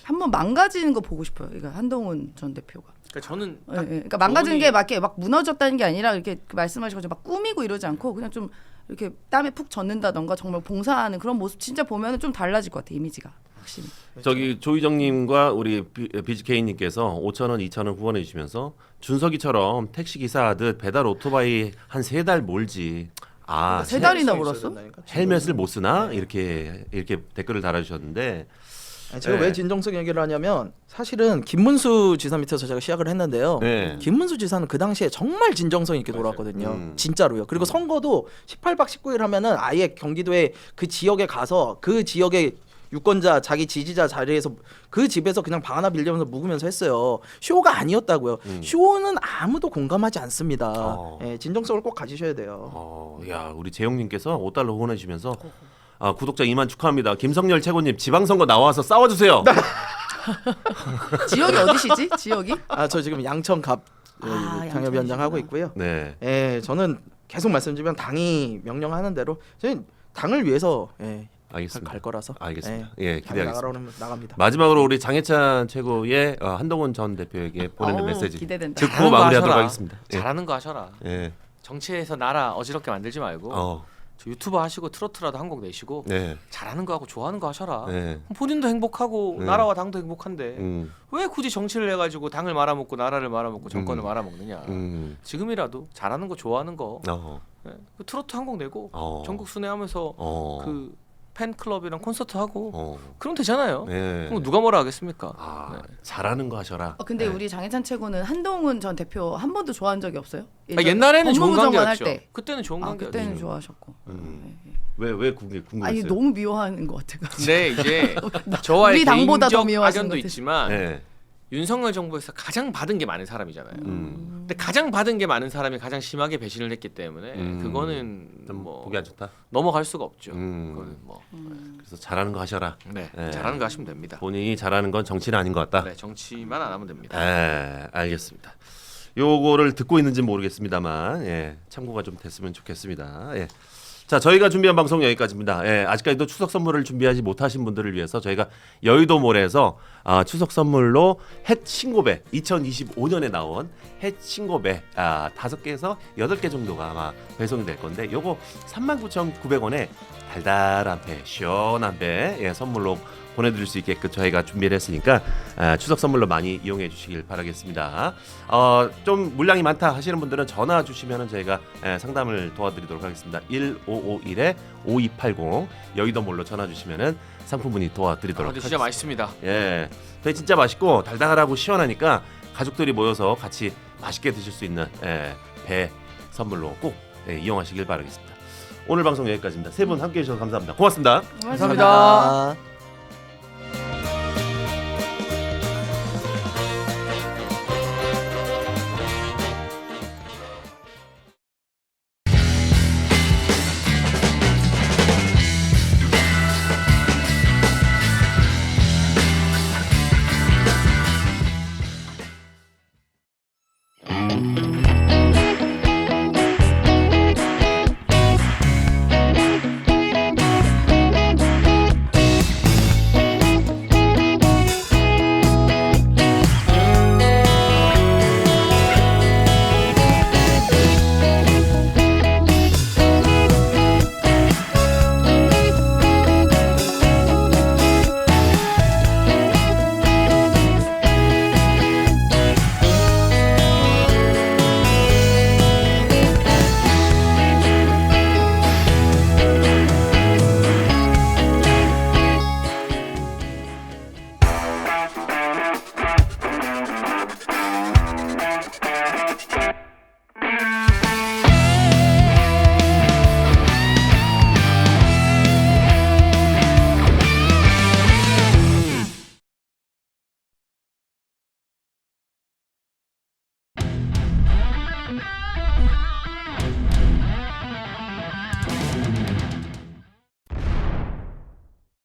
한번 망가지는 거 보고 싶어요. 그러니까 한동훈 전 대표가.
그러니까 저는
예, 예. 그러니까 망가지는 게 막 무너졌다는 게 아니라 이렇게 말씀하신 것처럼 막 꾸미고 이러지 않고 그냥 좀 이렇게 땀에 푹 젖는다던가 정말 봉사하는 그런 모습 진짜 보면은 좀 달라질 것 같아 이미지가 확실히.
저기 조희정님과 우리 BGK님께서 5,000원, 2,000원 후원해 주시면서 준석이처럼 택시 기사 하듯 배달 오토바이 한 3달 몰지. 아,
세 달이나 몰았어?
헬멧을 못 쓰나? 이렇게 댓글을 달아주셨는데.
제가
네.
왜 진정성 얘기를 하냐면 사실은 김문수 지사 밑에서 제가 시작을 했는데요.
네.
김문수 지사는 그 당시에 정말 진정성 있게 돌아왔거든요. 진짜로요. 그리고 선거도 18박 19일 하면은 아예 경기도에 그 지역에 가서 그 지역의 유권자 자기 지지자 자리에서 그 집에서 그냥 방 하나 빌리면서 묵으면서 했어요. 쇼가 아니었다고요. 쇼는 아무도 공감하지 않습니다. 예, 진정성을 꼭 가지셔야 돼요.
야, 우리 재용님께서 5달러 후원해 주시면서 구독자 2만 축하합니다. 김성열 최고님 지방선거 나와서 싸워주세요.
지역이 어디시지? 지역이?
저 지금 양천갑 당협위원장 하고 있고요.
네.
예, 저는 계속 말씀드리면 당이 명령하는 대로 저희 당을 위해서
알겠습니다.
갈 거라서.
알겠습니다. 예,
당이
기대하겠습니다.
나가라 그러면 나갑니다.
마지막으로 우리 장혜찬 최고의 한동훈 전 대표에게 보내는 메시지
기대된다.
듣고
잘하는 거
마무리하도록
하셔라.
하겠습니다. 예.
잘하는 거 하셔라.
예.
정치에서 나라 어지럽게 만들지 말고 저 유튜버 하시고 트로트라도 한 곡 내시고
네.
잘하는 거 하고 좋아하는 거 하셔라.
네.
본인도 행복하고 나라와 당도 행복한데 왜 굳이 정치를 해가지고 당을 말아먹고 나라를 말아먹고 정권을 말아먹느냐. 지금이라도 잘하는 거 좋아하는 거 그 트로트 한 곡 내고 전국 순회하면서 그 팬클럽이랑 콘서트 하고 그럼 되잖아요.
네.
그럼 누가 뭐라 하겠습니까?
잘하는 거 하셔라.
근데
네.
우리 장혜찬 최고는 한동훈 전 대표 한 번도 좋아한 적이 없어요?
옛날에는 좋은
법무부 장관
관계였죠.
할 때.
그때는 좋은 관계였죠.
그때는 좋아하셨고.
왜 궁금했어요?
아니 너무 미워하는 것 같아가지고.
근데 이제 저와의
우리 당보다 더
개인적
미워하시는
악연도
것 같아.
있지만
네.
윤석열 정부에서 가장 받은 게 많은 사람이잖아요. 근데 가장 받은 게 많은 사람이 가장 심하게 배신을 했기 때문에 그거는
좀
뭐
보기 안 좋다.
넘어갈 수가 없죠. 그거는 뭐
그래서 잘하는 거 하셔라.
네,
예.
잘하는 거 하시면 됩니다.
본인이 잘하는 건 정치는 아닌 것 같다.
네, 정치만 안 하면 됩니다.
알겠습니다. 요거를 듣고 있는지 모르겠습니다만 참고가 좀 됐으면 좋겠습니다. 자, 저희가 준비한 방송 여기까지입니다. 아직까지도 추석 선물을 준비하지 못하신 분들을 위해서 저희가 여의도몰에서 추석 선물로 햇 신고배 2025년에 나온 햇 신고배 5개에서 8개 정도가 아마 배송이 될 건데 요거 39,900원에 달달한 배, 시원한 배 선물로 보내드릴 수 있게끔 저희가 준비를 했으니까 추석 선물로 많이 이용해 주시길 바라겠습니다. 좀 물량이 많다 하시는 분들은 전화 주시면 저희가 상담을 도와드리도록 하겠습니다. 1551-5280 여의도몰로 전화 주시면 상품분이 도와드리도록
근데
하겠습니다.
진짜 맛있습니다.
배 진짜 맛있고 달달하고 시원하니까 가족들이 모여서 같이 맛있게 드실 수 있는 배 선물로 꼭 이용하시길 바라겠습니다. 오늘 방송 여기까지입니다. 세 분 함께해 주셔서 감사합니다. 고맙습니다.
고맙습니다.